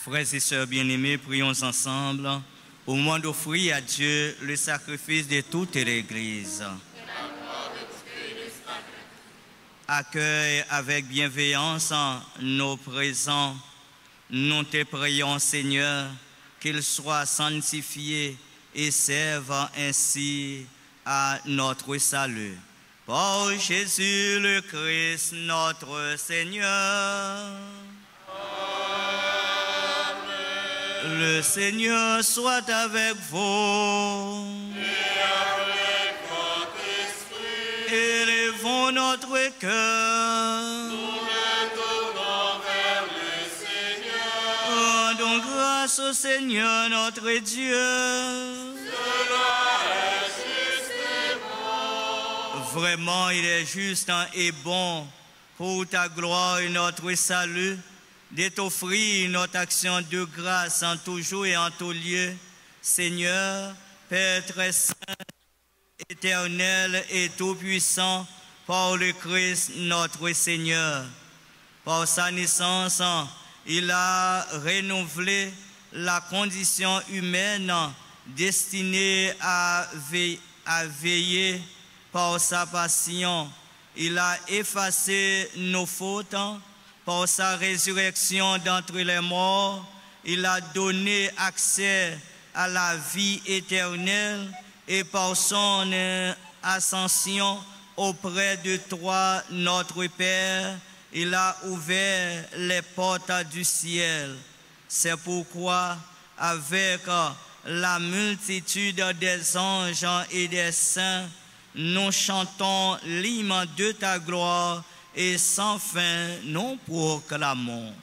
Frères et sœurs bien-aimés, prions ensemble au moment d'offrir à Dieu le sacrifice de toute l'Église. Accueille avec bienveillance nos présents. Nous te prions, Seigneur, qu'ils soient sanctifiés et servent ainsi à notre salut. Par Jésus le Christ, notre Seigneur. Amen. Le Seigneur soit avec vous. Et avec votre esprit. Élevons notre cœur. Nous le tournons vers le Seigneur. Rendons grâce au Seigneur notre Dieu. Vraiment, il est juste et bon pour ta gloire et notre salut de t'offrir notre action de grâce en tout jour et en tout lieu. Seigneur, Père très saint, éternel et tout-puissant, par le Christ notre Seigneur. Par sa naissance, il a renouvelé la condition humaine destinée à veiller. Par sa passion, il a effacé nos fautes. Par sa résurrection d'entre les morts, il a donné accès à la vie éternelle. Et par son ascension auprès de toi, notre Père, il a ouvert les portes du ciel. C'est pourquoi, avec la multitude des anges et des saints, nous chantons l'hymne de ta gloire et sans fin nous proclamons.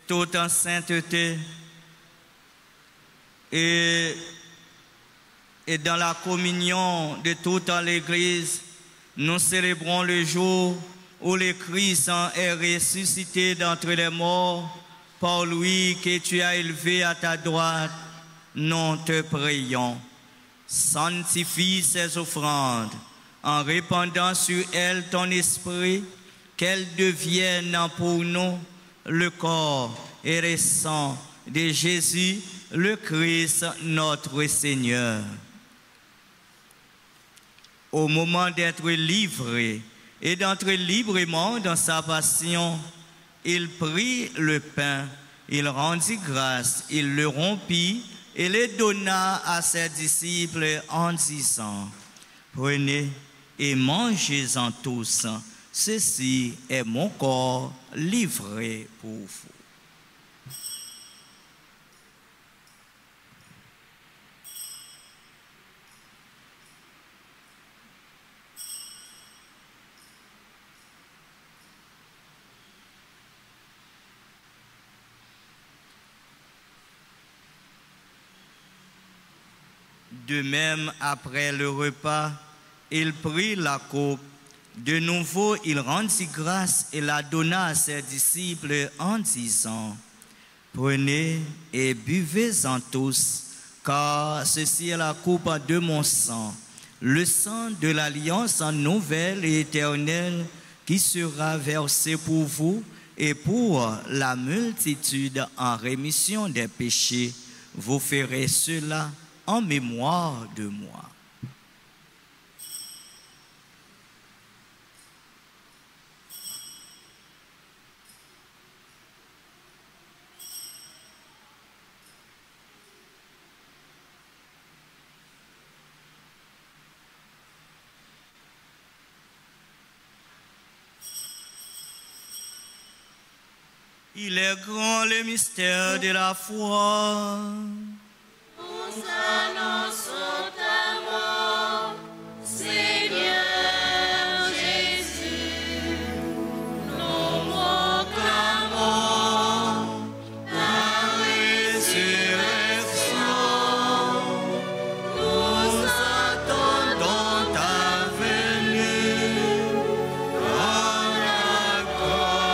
Tout en sainteté et dans la communion de toute l'Église, nous célébrons le jour où le Christ est ressuscité d'entre les morts. Par lui que tu as élevé à ta droite, nous te prions. Sanctifie ces offrandes en répandant sur elles ton esprit, qu'elles deviennent pour nous le corps et le sang de Jésus, le Christ, notre Seigneur. au moment d'être livré et d'entrer librement dans sa passion, il prit le pain, il rendit grâce, il le rompit et le donna à ses disciples en disant, « Prenez et mangez-en tous, ceci est mon corps livré pour vous. » De même, après le repas, il prit la coupe. De nouveau, il rendit grâce et la donna à ses disciples en disant, « Prenez et buvez-en tous, car ceci est la coupe de mon sang, le sang de l'alliance nouvelle et éternelle qui sera versé pour vous et pour la multitude en rémission des péchés. Vous ferez cela en mémoire de moi. » Il est grand le mystère de la foi. Nous annonçons ta mort, Seigneur Jésus. Nous proclamons ta résurrection. Nous attendons ta venue dans la gloire.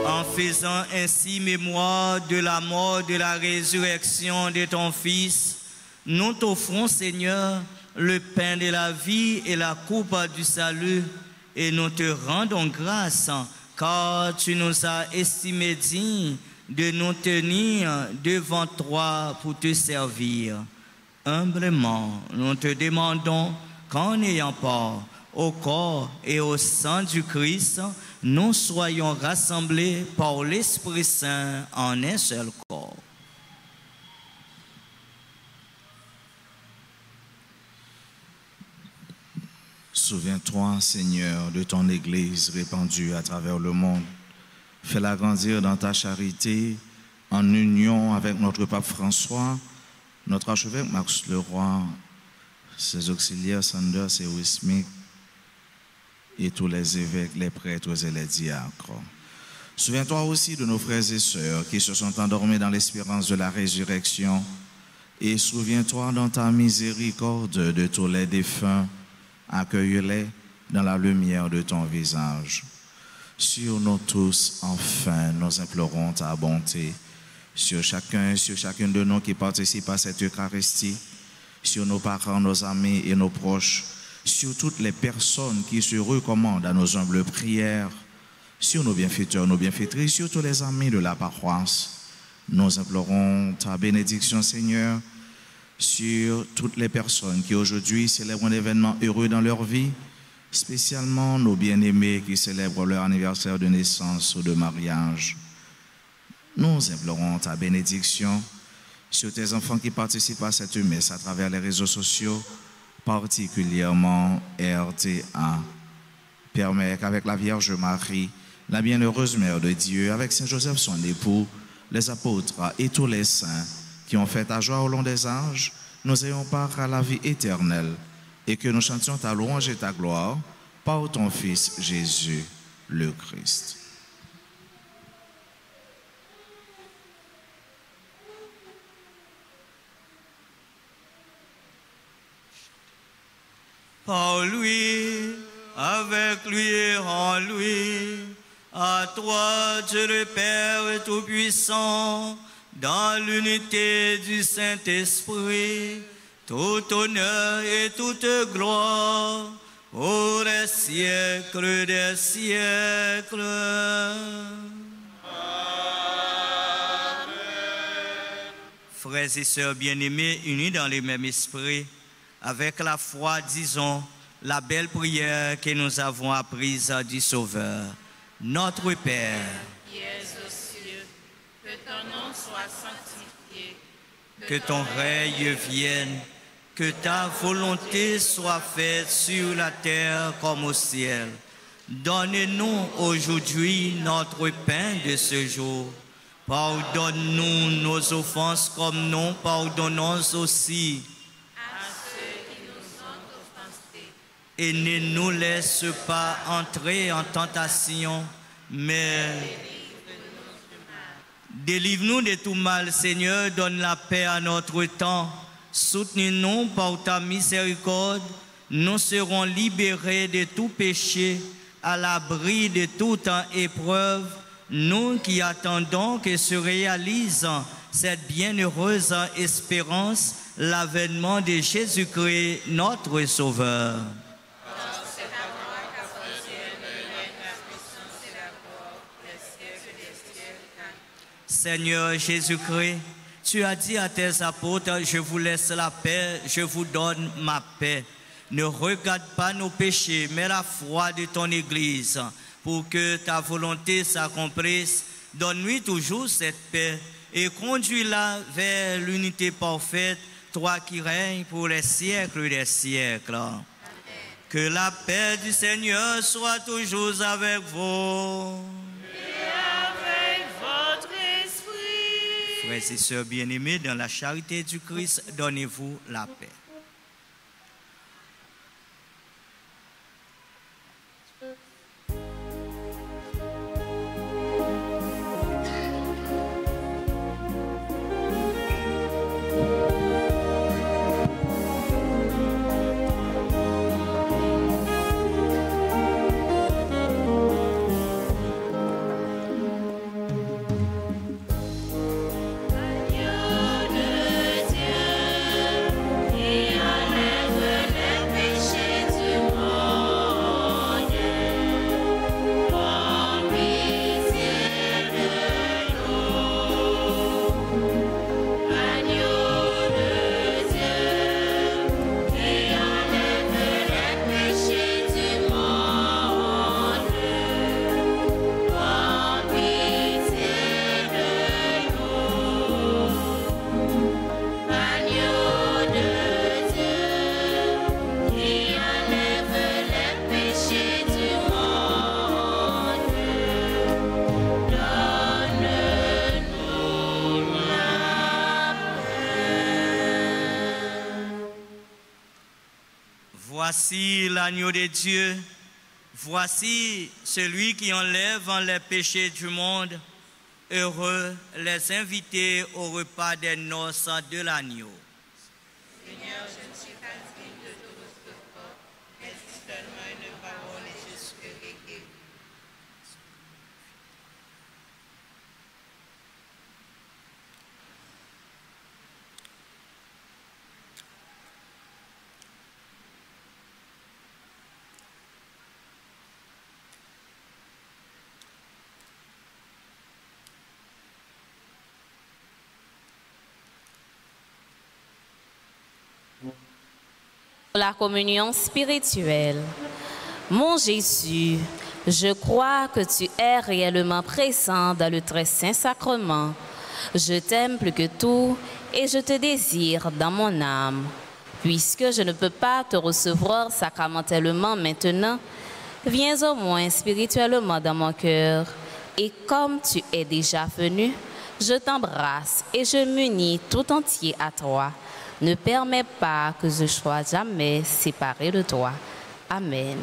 En faisant ainsi mémoire de la mort, de la résurrection de ton Fils, nous t'offrons, Seigneur, le pain de la vie et la coupe du salut, et nous te rendons grâce, car tu nous as estimés dignes de nous tenir devant toi pour te servir. Humblement, nous te demandons qu'en ayant part au corps et au sang du Christ, nous soyons rassemblés par l'Esprit Saint en un seul corps. Souviens-toi, Seigneur, de ton Église répandue à travers le monde. Fais-la grandir dans ta charité, en union avec notre pape François, notre archevêque Max Leroy, ses auxiliaires Sanders et Wismik, et tous les évêques, les prêtres et les diacres. Souviens-toi aussi de nos frères et sœurs qui se sont endormis dans l'espérance de la résurrection, et souviens-toi dans ta miséricorde de tous les défunts. Accueille-les dans la lumière de ton visage. Sur nous tous, enfin, nous implorons ta bonté. Sur chacune de nous qui participe à cette Eucharistie, sur nos parents, nos amis et nos proches, sur toutes les personnes qui se recommandent à nos humbles prières, sur nos bienfaiteurs, nos bienfaitrices, sur tous les amis de la paroisse. Nous implorons ta bénédiction, Seigneur, sur toutes les personnes qui aujourd'hui célèbrent un événement heureux dans leur vie, spécialement nos bien-aimés qui célèbrent leur anniversaire de naissance ou de mariage. Nous implorons ta bénédiction sur tes enfants qui participent à cette messe à travers les réseaux sociaux, particulièrement RTA. Permets qu'avec la Vierge Marie, la bienheureuse Mère de Dieu, avec Saint Joseph son époux, les apôtres et tous les saints qui ont fait ta joie au long des âges, nous ayons part à la vie éternelle et que nous chantions ta louange et ta gloire par ton Fils Jésus le Christ. Par lui, avec lui et en lui, à toi, Dieu le Père Tout-Puissant, dans l'unité du Saint-Esprit, tout honneur et toute gloire, pour les siècles des siècles. Frères et sœurs bien-aimés, unis dans le même esprit, Avec la foi, disons la belle prière que nous avons apprise du Sauveur. Notre Père, qui es aux cieux, que ton nom soit sanctifié, que ton règne vienne, que ta volonté soit faite sur la terre comme au ciel. Donne-nous aujourd'hui notre pain de ce jour. Pardonne-nous nos offenses comme nous pardonnons aussi. à ceux qui nous ont offensés. Et ne nous laisse pas entrer en tentation, mais délivre-nous de tout mal, Seigneur, donne la paix à notre temps. Soutenez-nous par ta miséricorde, nous serons libérés de tout péché, à l'abri de toute épreuve, nous qui attendons que se réalise cette bienheureuse espérance, l'avènement de Jésus-Christ, notre Sauveur. Seigneur Jésus-Christ, tu as dit à tes apôtres, je vous laisse la paix, je vous donne ma paix. Ne regarde pas nos péchés, mais la foi de ton Église, pour que ta volonté s'accomplisse. Donne-lui toujours cette paix et conduis-la vers l'unité parfaite, toi qui règnes pour les siècles des siècles. Amen. Que la paix du Seigneur soit toujours avec vous. Frères et sœurs bien-aimés, dans la charité du Christ, donnez-vous la paix. Voici l'agneau de Dieu, voici celui qui enlève les péchés du monde. Heureux les invités au repas des noces de l'agneau. Seigneur, je ne suis pas digne de tout votre corps, mais dis seulement une parole et je serai guéri. La communion spirituelle. Mon Jésus, je crois que tu es réellement présent dans le très saint sacrement. Je t'aime plus que tout et je te désire dans mon âme. Puisque je ne peux pas te recevoir sacramentellement maintenant, viens au moins spirituellement dans mon cœur. Et comme tu es déjà venu, je t'embrasse et je m'unis tout entier à toi. Ne permets pas que je sois jamais séparé de toi. Amen.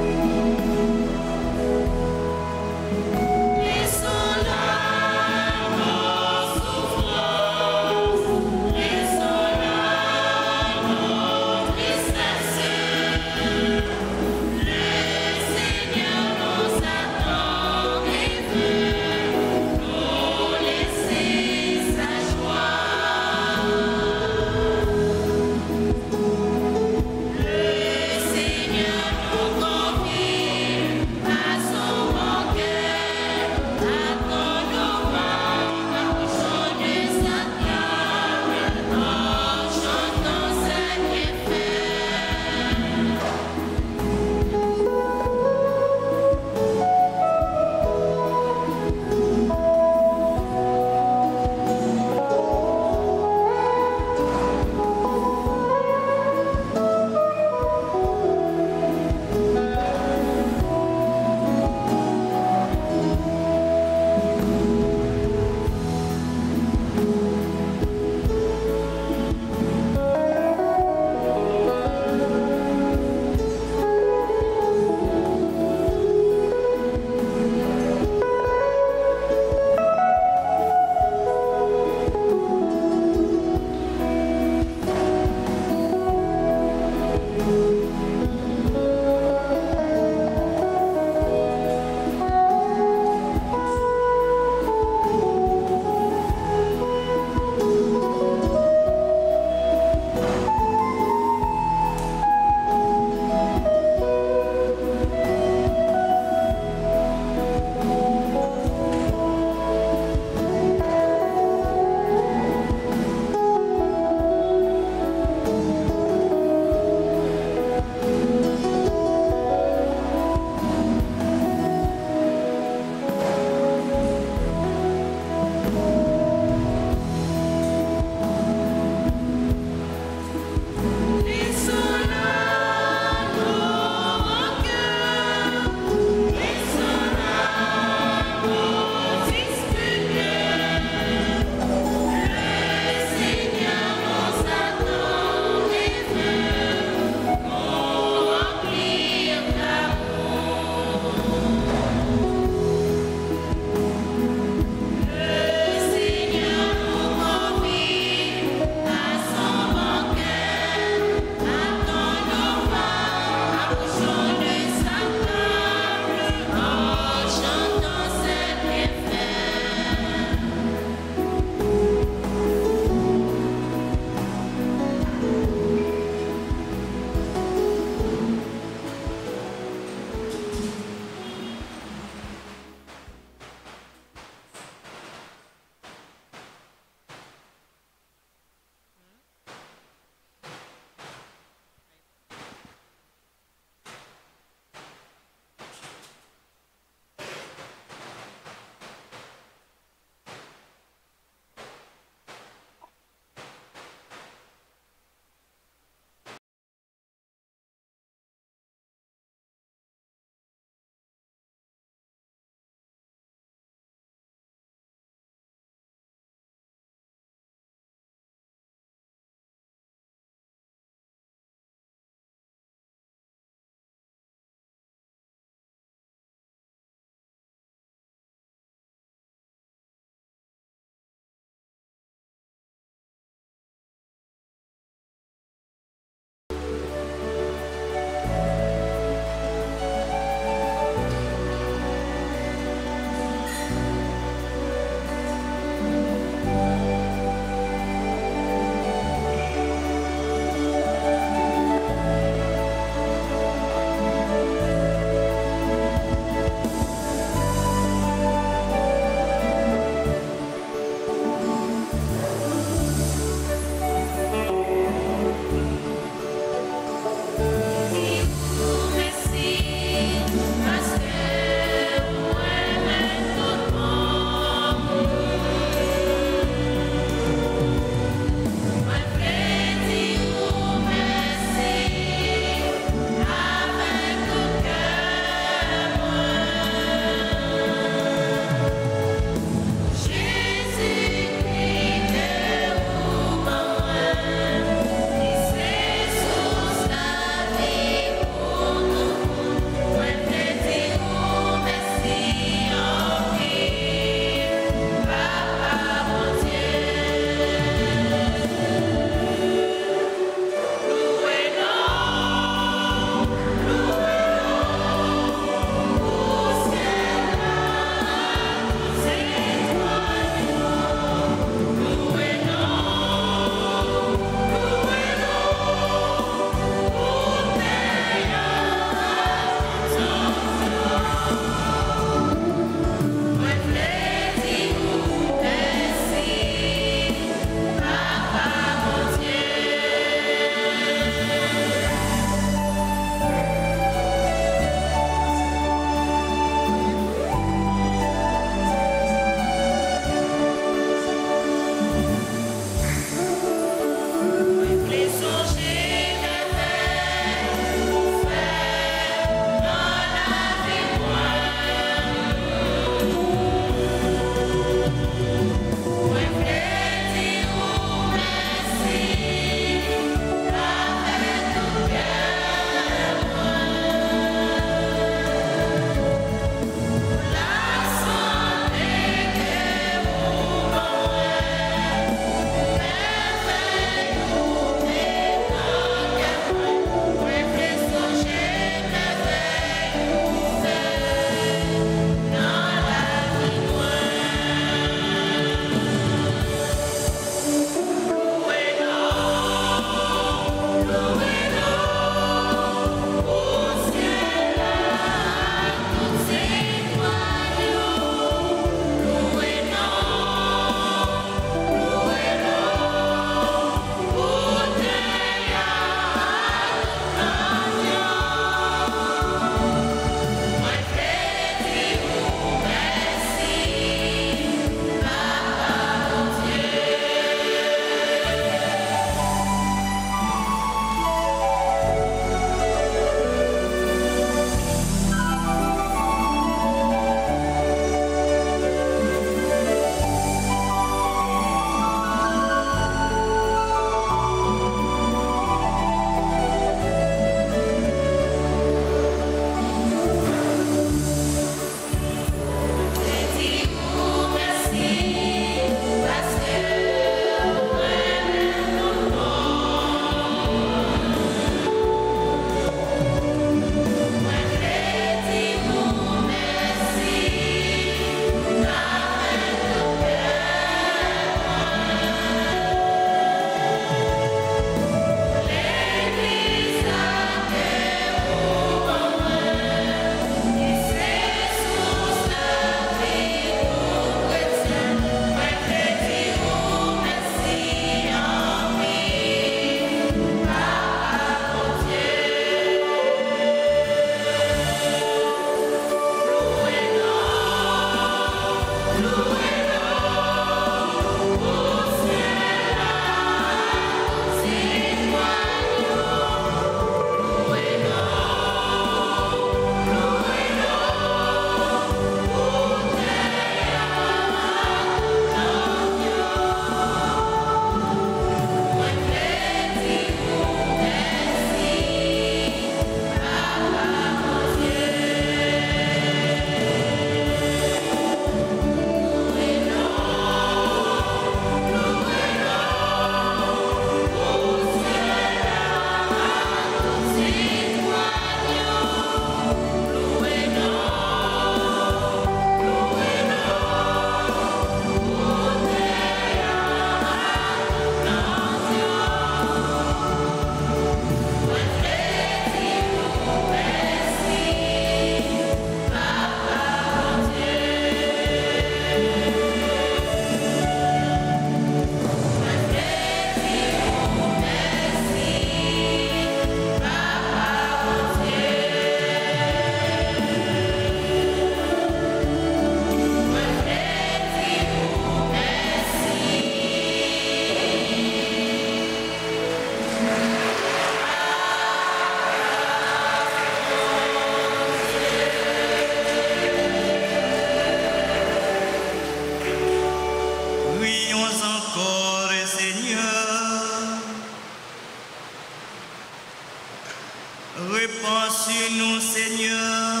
Répands sur nous, Seigneur,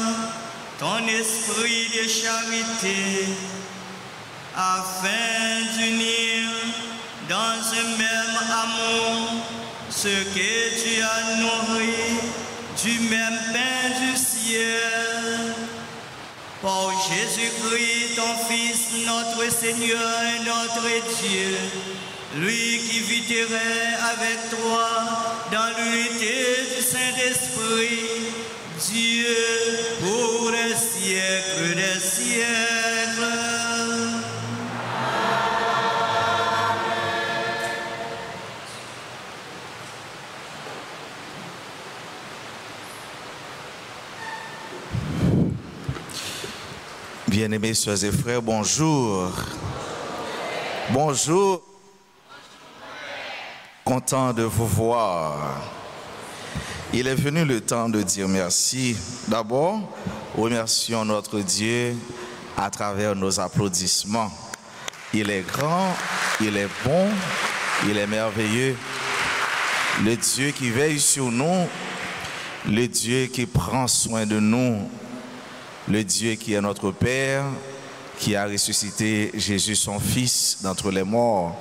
ton esprit de charité, afin d'unir dans un même amour ce que tu as nourri du même pain du ciel. Par Jésus-Christ, ton Fils, notre Seigneur et notre Dieu, lui qui vit et règne avec toi dans l'unité du Saint-Esprit, Dieu pour les siècles des siècles. Bien-aimés sœurs et frères, bonjour. Bonjour. Content de vous voir. Il est venu le temps de dire merci. D'abord, remercions notre Dieu à travers nos applaudissements. Il est grand, il est bon, il est merveilleux. Le Dieu qui veille sur nous, le Dieu qui prend soin de nous, le Dieu qui est notre Père, qui a ressuscité Jésus son Fils d'entre les morts.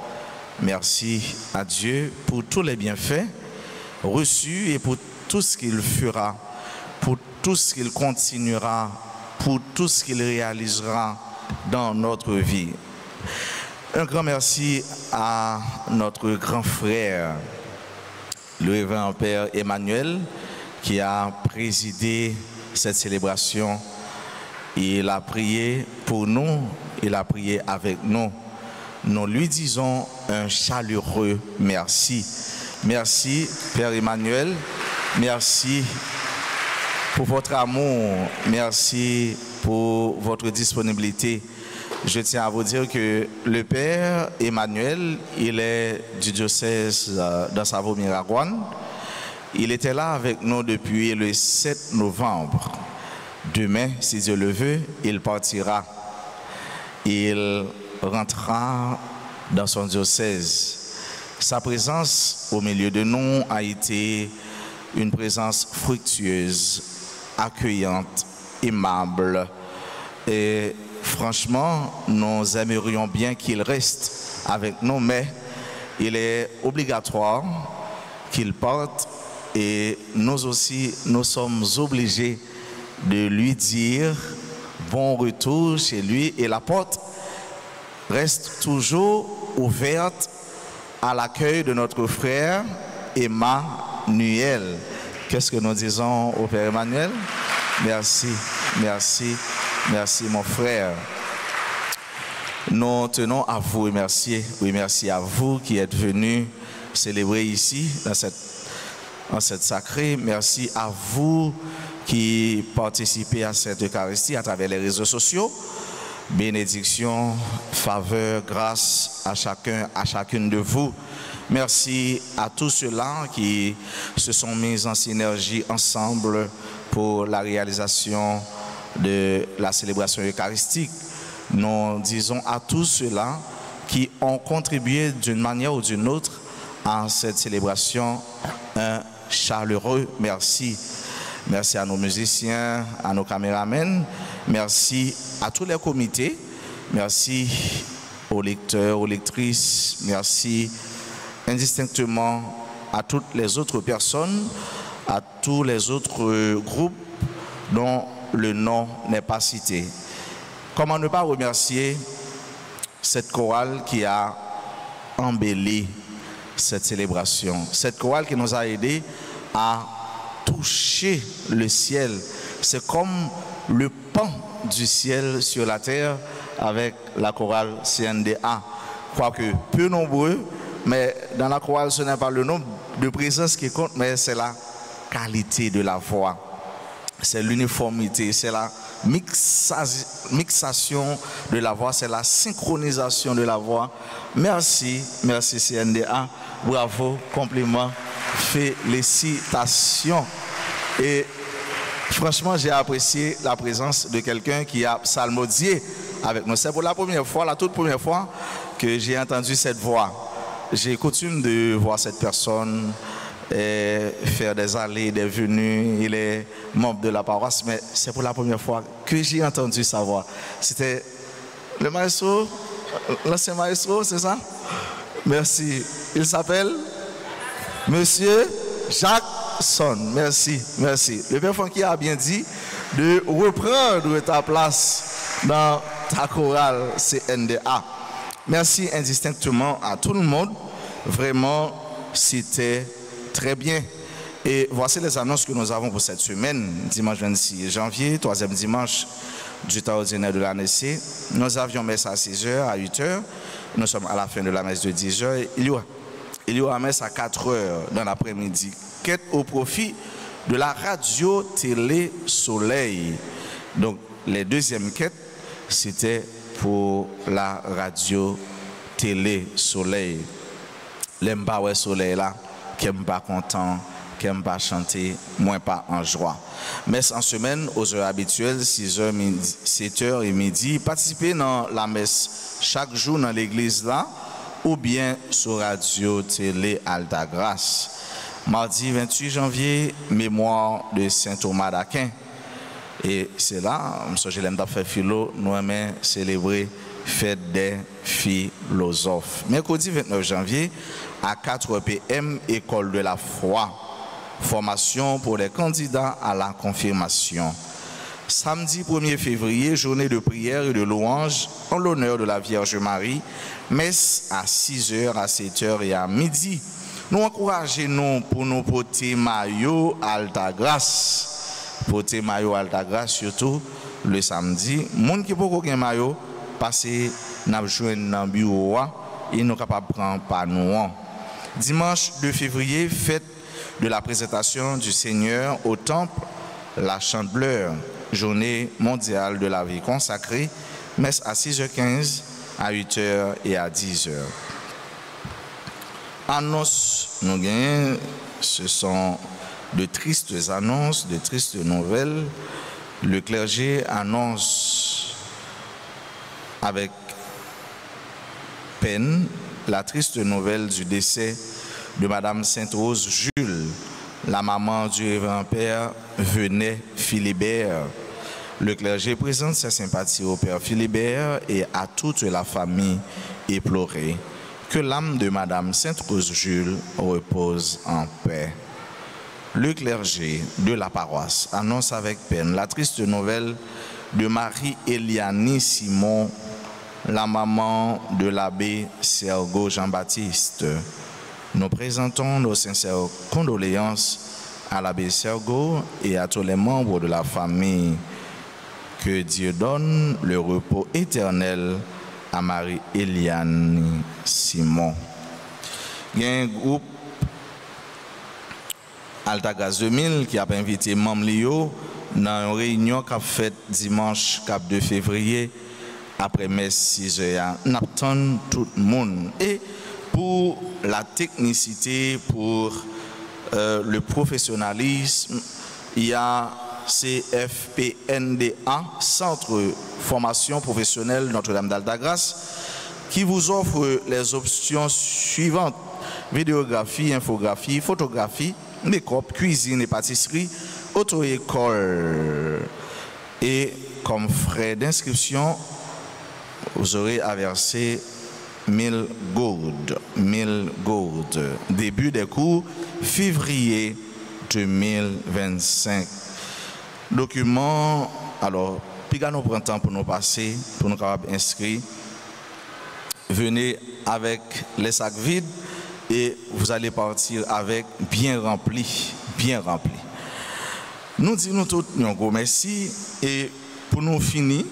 Merci à Dieu pour tous les bienfaits reçus et pour tout ce qu'il fera, pour tout ce qu'il continuera, pour tout ce qu'il réalisera dans notre vie. Un grand merci à notre grand frère, le révérend Père Emmanuel, qui a présidé cette célébration. Il a prié pour nous, il a prié avec nous. Nous lui disons un chaleureux merci. Merci, Père Emmanuel. Merci pour votre amour. Merci pour votre disponibilité. Je tiens à vous dire que le Père Emmanuel, il est du diocèse d'Ansaveau-Miragoâne. Il était là avec nous depuis le 7 novembre. Demain, si Dieu le veut, il partira. Il rentrera dans son diocèse. Sa présence au milieu de nous a été une présence fructueuse, accueillante, aimable. Et franchement, nous aimerions bien qu'il reste avec nous, mais il est obligatoire qu'il parte et nous aussi, nous sommes obligés de lui dire bon retour chez lui et la porte reste toujours ouverte à l'accueil de notre frère Emmanuel. Qu'est-ce que nous disons au Père Emmanuel? Merci, merci, merci mon frère. Nous tenons à vous remercier. Oui, merci à vous qui êtes venus célébrer ici dans cette sacrée. Merci à vous qui participez à cette Eucharistie à travers les réseaux sociaux. Bénédiction, faveur, grâce à chacun, à chacune de vous. Merci à tous ceux-là qui se sont mis en synergie ensemble pour la réalisation de la célébration eucharistique. Nous disons à tous ceux-là qui ont contribué d'une manière ou d'une autre à cette célébration un chaleureux merci. Merci à nos musiciens, à nos caméramens. Merci à tous les comités. Merci aux lecteurs, aux lectrices. Merci indistinctement à toutes les autres personnes, à tous les autres groupes dont le nom n'est pas cité. Comment ne pas remercier cette chorale qui a embelli cette célébration, cette chorale qui nous a aidés à toucher le ciel. C'est comme le pan du ciel sur la terre avec la chorale CNDA. Quoique peu nombreux, mais dans la chorale, ce n'est pas le nombre de présences qui compte, mais c'est la qualité de la voix. C'est l'uniformité, c'est la mixation de la voix, c'est la synchronisation de la voix. Merci, merci CNDA, bravo, compliments, félicitations. Et franchement, j'ai apprécié la présence de quelqu'un qui a psalmodié avec nous. C'est pour la première fois, la toute première fois que j'ai entendu cette voix. J'ai coutume de voir cette personne faire des allées, des venues. Il est membre de la paroisse, mais c'est pour la première fois que j'ai entendu sa voix. C'était le maestro, l'ancien maestro, c'est ça? Merci. Il s'appelle Monsieur Jackson. Merci, merci. Le Père Francky a bien dit de reprendre ta place dans ta chorale CNDA. Merci indistinctement à tout le monde. Vraiment, c'était très bien. Et voici les annonces que nous avons pour cette semaine. Dimanche 26 janvier, troisième dimanche du temps ordinaire de l'année C. Nous avions messe à 6h, à 8h. Nous sommes à la fin de la messe de 10h. Il y aura messe à 4h dans l'après-midi. Quête au profit de la radio télé soleil. Donc, les deuxièmes quêtes, c'était pour la radio télé soleil. L'aime pas ouais soleil là, qui n'aime pas content, qui n'aime pas chanter, moins pas en joie. Messe en semaine aux heures habituelles, 6h, 7h et midi. Participez dans la messe chaque jour dans l'église là, ou bien sur radio télé Alta Grace. Mardi 28 janvier, mémoire de Saint Thomas d'Aquin. Et c'est là, M. Jelem d'a fait philo, nous aimons célébrer fête des philosophes. Mercredi 29 janvier, à 4 p.m., école de la foi. Formation pour les candidats à la confirmation. Samedi 1er février, journée de prière et de louange en l'honneur de la Vierge Marie. Messe à 6h, à 7h et à midi. Nous encourageons pour nous porter maillot Alta Grace. Porter maillot Alta Grace, surtout le samedi. Moun qui peut pas maillot, passer n'a joindre dans bureau et nous capable prendre par nous. Dimanche 2 février, fête de la présentation du Seigneur au temple La Chandeleur, journée mondiale de la vie consacrée, messe à 6h15, à 8h et à 10h. Annonces, nous gagnons, ce sont de tristes annonces, de tristes nouvelles. Le clergé annonce avec peine la triste nouvelle du décès de Madame Sainte-Rose Jules, la maman du révérend père Venet Philibert. Le clergé présente ses sympathies au père Philibert et à toute la famille éplorée. Que l'âme de Madame Sainte-Rose Jules repose en paix. Le clergé de la paroisse annonce avec peine la triste nouvelle de Marie-Eliane Simon, la maman de l'abbé Sergo Jean-Baptiste. Nous présentons nos sincères condoléances à l'abbé Sergo et à tous les membres de la famille. Que Dieu donne le repos éternel à Marie-Eliane Simon. Il y a un groupe Alta Grace 2000 qui a invité membres Lio dans une réunion qui a fait dimanche 2 février après messe 6h. Nous attendons tout le monde. Et pour la technicité, pour le professionnalisme, il y a CFPNDA, Centre Formation Professionnelle Notre-Dame d'Alta Grace, qui vous offre les options suivantes: vidéographie, infographie, photographie, make-up, cuisine et pâtisserie, auto-école. Et comme frais d'inscription, vous aurez à verser 1000 gourdes. 1000 gourdes. Début des cours, février 2025. Document, alors, puis nous prenons temps pour nous passer, pour nous capables inscrire. Venez avec les sacs vides et vous allez partir avec bien rempli, bien rempli. Nous disons tous un gros merci et pour nous finir,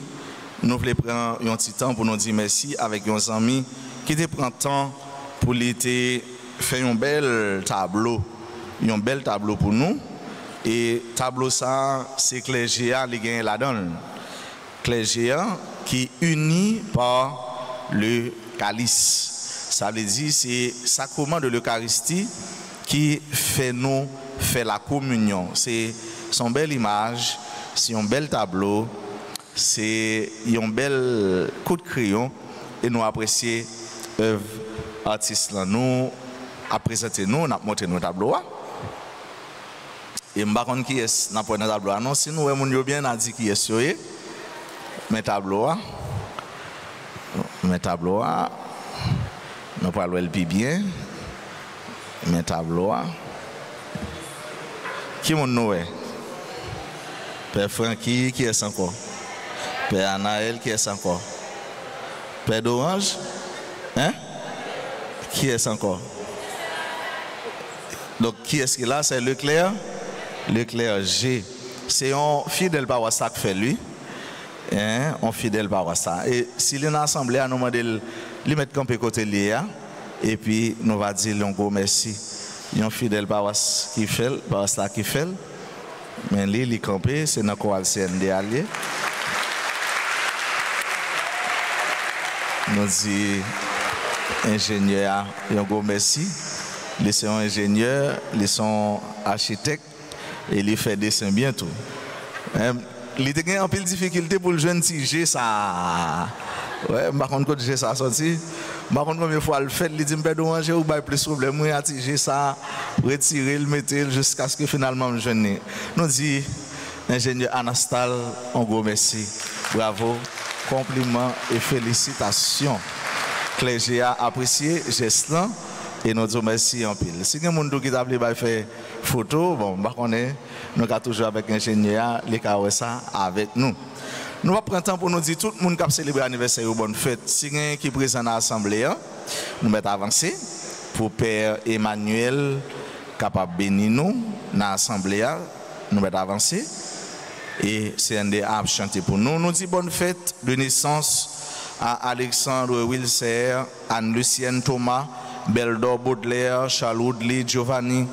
nous voulons prendre un petit temps pour nous dire merci avec nos amis qui te prend temps pour l'été faire un bel tableau pour nous. Et tableau ça, c'est Clergéa qui gagne la donne. Clergéa qui unit par le calice. Ça veut dire c'est sacrement de l'Eucharistie qui fait nous faire la communion. C'est son belle image, c'est un bel tableau, c'est un bel coup de crayon et nous apprécions l'œuvre artiste là. Nous à présenter nous, on a monté nos tableaux. Et je ne sais pas qui est dans le tableau. Non, si nous avons bien dit qui est sur mes tableaux. Mes tableaux. Nous parlons le plus bien. Mes tableaux. Qui est nous? Père Francky, qui est encore? Père Anaël, qui est encore? Père d'Orange? Hein? Qui est encore? Donc, qui est-ce qu'il a? C'est Leclerc? Leclerc G. C'est un fidèle paroisse qui fait lui. Hein? Un fidèle paroisse. Et s'il est en assemblée, nous demandons de mettre campé côté lié. Et puis, nous va dire un gros merci. Il y a un fidèle paroisse qui fait, paroisse là qui fait. Mais lui, il est campé, c'est dans le CND allié. Nous disons, ingénieur, un gros merci. Ils sont ingénieurs, ils sont architectes et ils font des dessins bientôt. Il a un peu de difficulté pour le jeune G ça. Ouais, par contre, quand G ça sorti, par contre, combien de fois le fait, il dit, je vais ou plus de problème, moi, G ça, retirer, le mettre jusqu'à ce que finalement je jeune. Nous disons, ingénieur Anastal, un gros merci. Bravo, compliments et félicitations. Clergé a apprécié geste là. Et nous disons merci en pile. Si quelqu'un qui t'a appelé pour faire photo, bon, nous avons toujours avec l'ingénieur, les cas ça avec nous. Nous allons prendre temps pour nous dire tout le monde qui a célébré l'anniversaire ou bonne fête. Si quelqu'un qui est présent dans l'assemblée, nous mettons avancer pour Père Emmanuel capable de bénir nous dans l'assemblée. Nous mettons avancer. Et CND a chanté pour nous. Nous disons bonne fête de naissance à Alexandre Wilser, Anne-Lucienne Thomas, Beldor Baudelaire, Charles Woodley, Giovanni,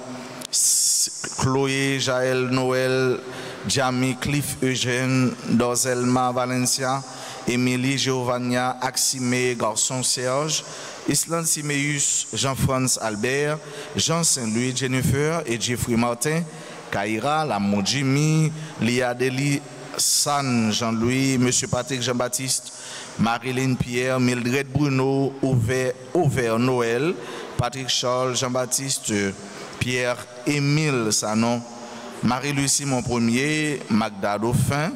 Chloé, Jaël Noël, Jamie, Cliff Eugène, Dorzelma Valencia, Émilie Giovannia, Aximé, Garçon Serge, Island Simeus, Jean-France Albert, Jean Saint-Louis, Jennifer et Jeffrey Martin, Kaira, Lamo Jimmy, Lia Deli, San Jean-Louis, Monsieur Patrick Jean-Baptiste, Marilyn Pierre, Mildred Bruno, Ouvert Noël, Patrick Charles, Jean-Baptiste, Pierre Émile Sanon, Marie-Lucie mon premier, Magda Dauphin.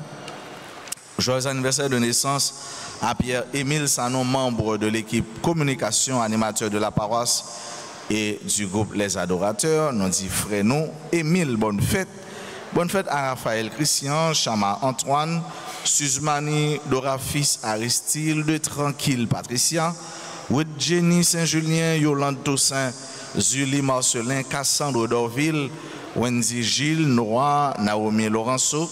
Joyeux anniversaire de naissance à Pierre Émile Sanon, membre de l'équipe communication, animateur de la paroisse et du groupe Les Adorateurs. Nous dit frère nous, Émile, bonne fête. Bonne fête à Raphaël Christian, Chama Antoine, Suzmani, Dora Fils, Aristide, Tranquille Patricia, Wood Jenny Saint-Julien, Yolande Toussaint, Julie Marcelin, Cassandre Dorville, Wendy Gilles, Noah, Naomi Laurenceau,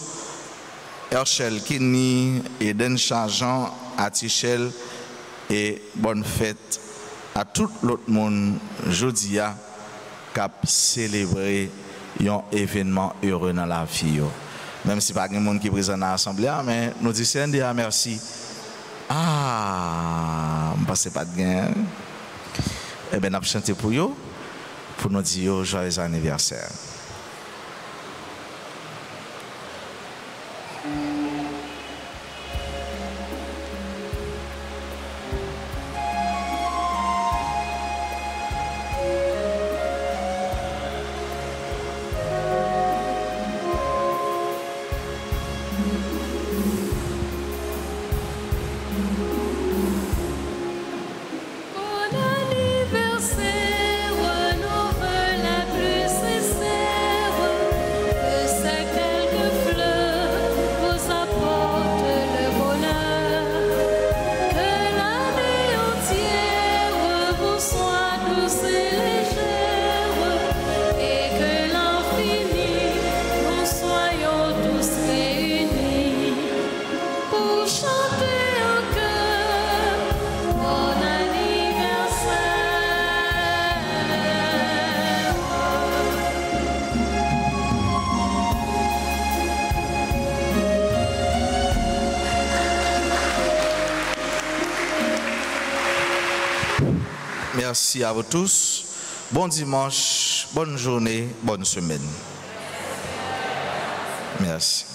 Herschel Kenny, Eden Chargeant, Atichel, et bonne fête à tout l'autre monde, Jodia, cap célébrer un événement heureux dans la vie. Même si pas de monde qui est présent dans l'assemblée, mais nous disons merci. Ah, je ne pense pas de gain. Eh bien, nous allons chanter pour vous, pour nous dire joyeux anniversaire. Merci à vous tous. Bon dimanche, bonne journée, bonne semaine. Merci.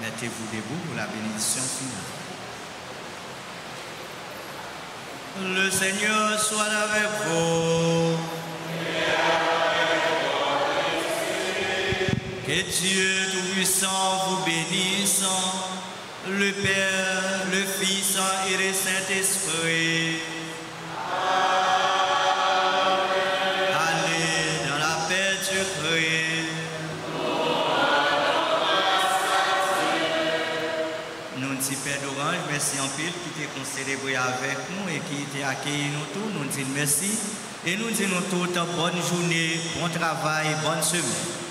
Mettez-vous debout pour la bénédiction finale. Le Seigneur soit avec vous. Que Dieu Tout-Puissant vous bénisse, le Père, le Fils et le Saint-Esprit. Allez dans la paix du Christ. Nous disons Père d'Orange, merci en pile qui t'est célébré avec nous et qui t'a accueilli nous tous. Nous disons merci et nous disons tout bonne journée, bon travail, bonne semaine.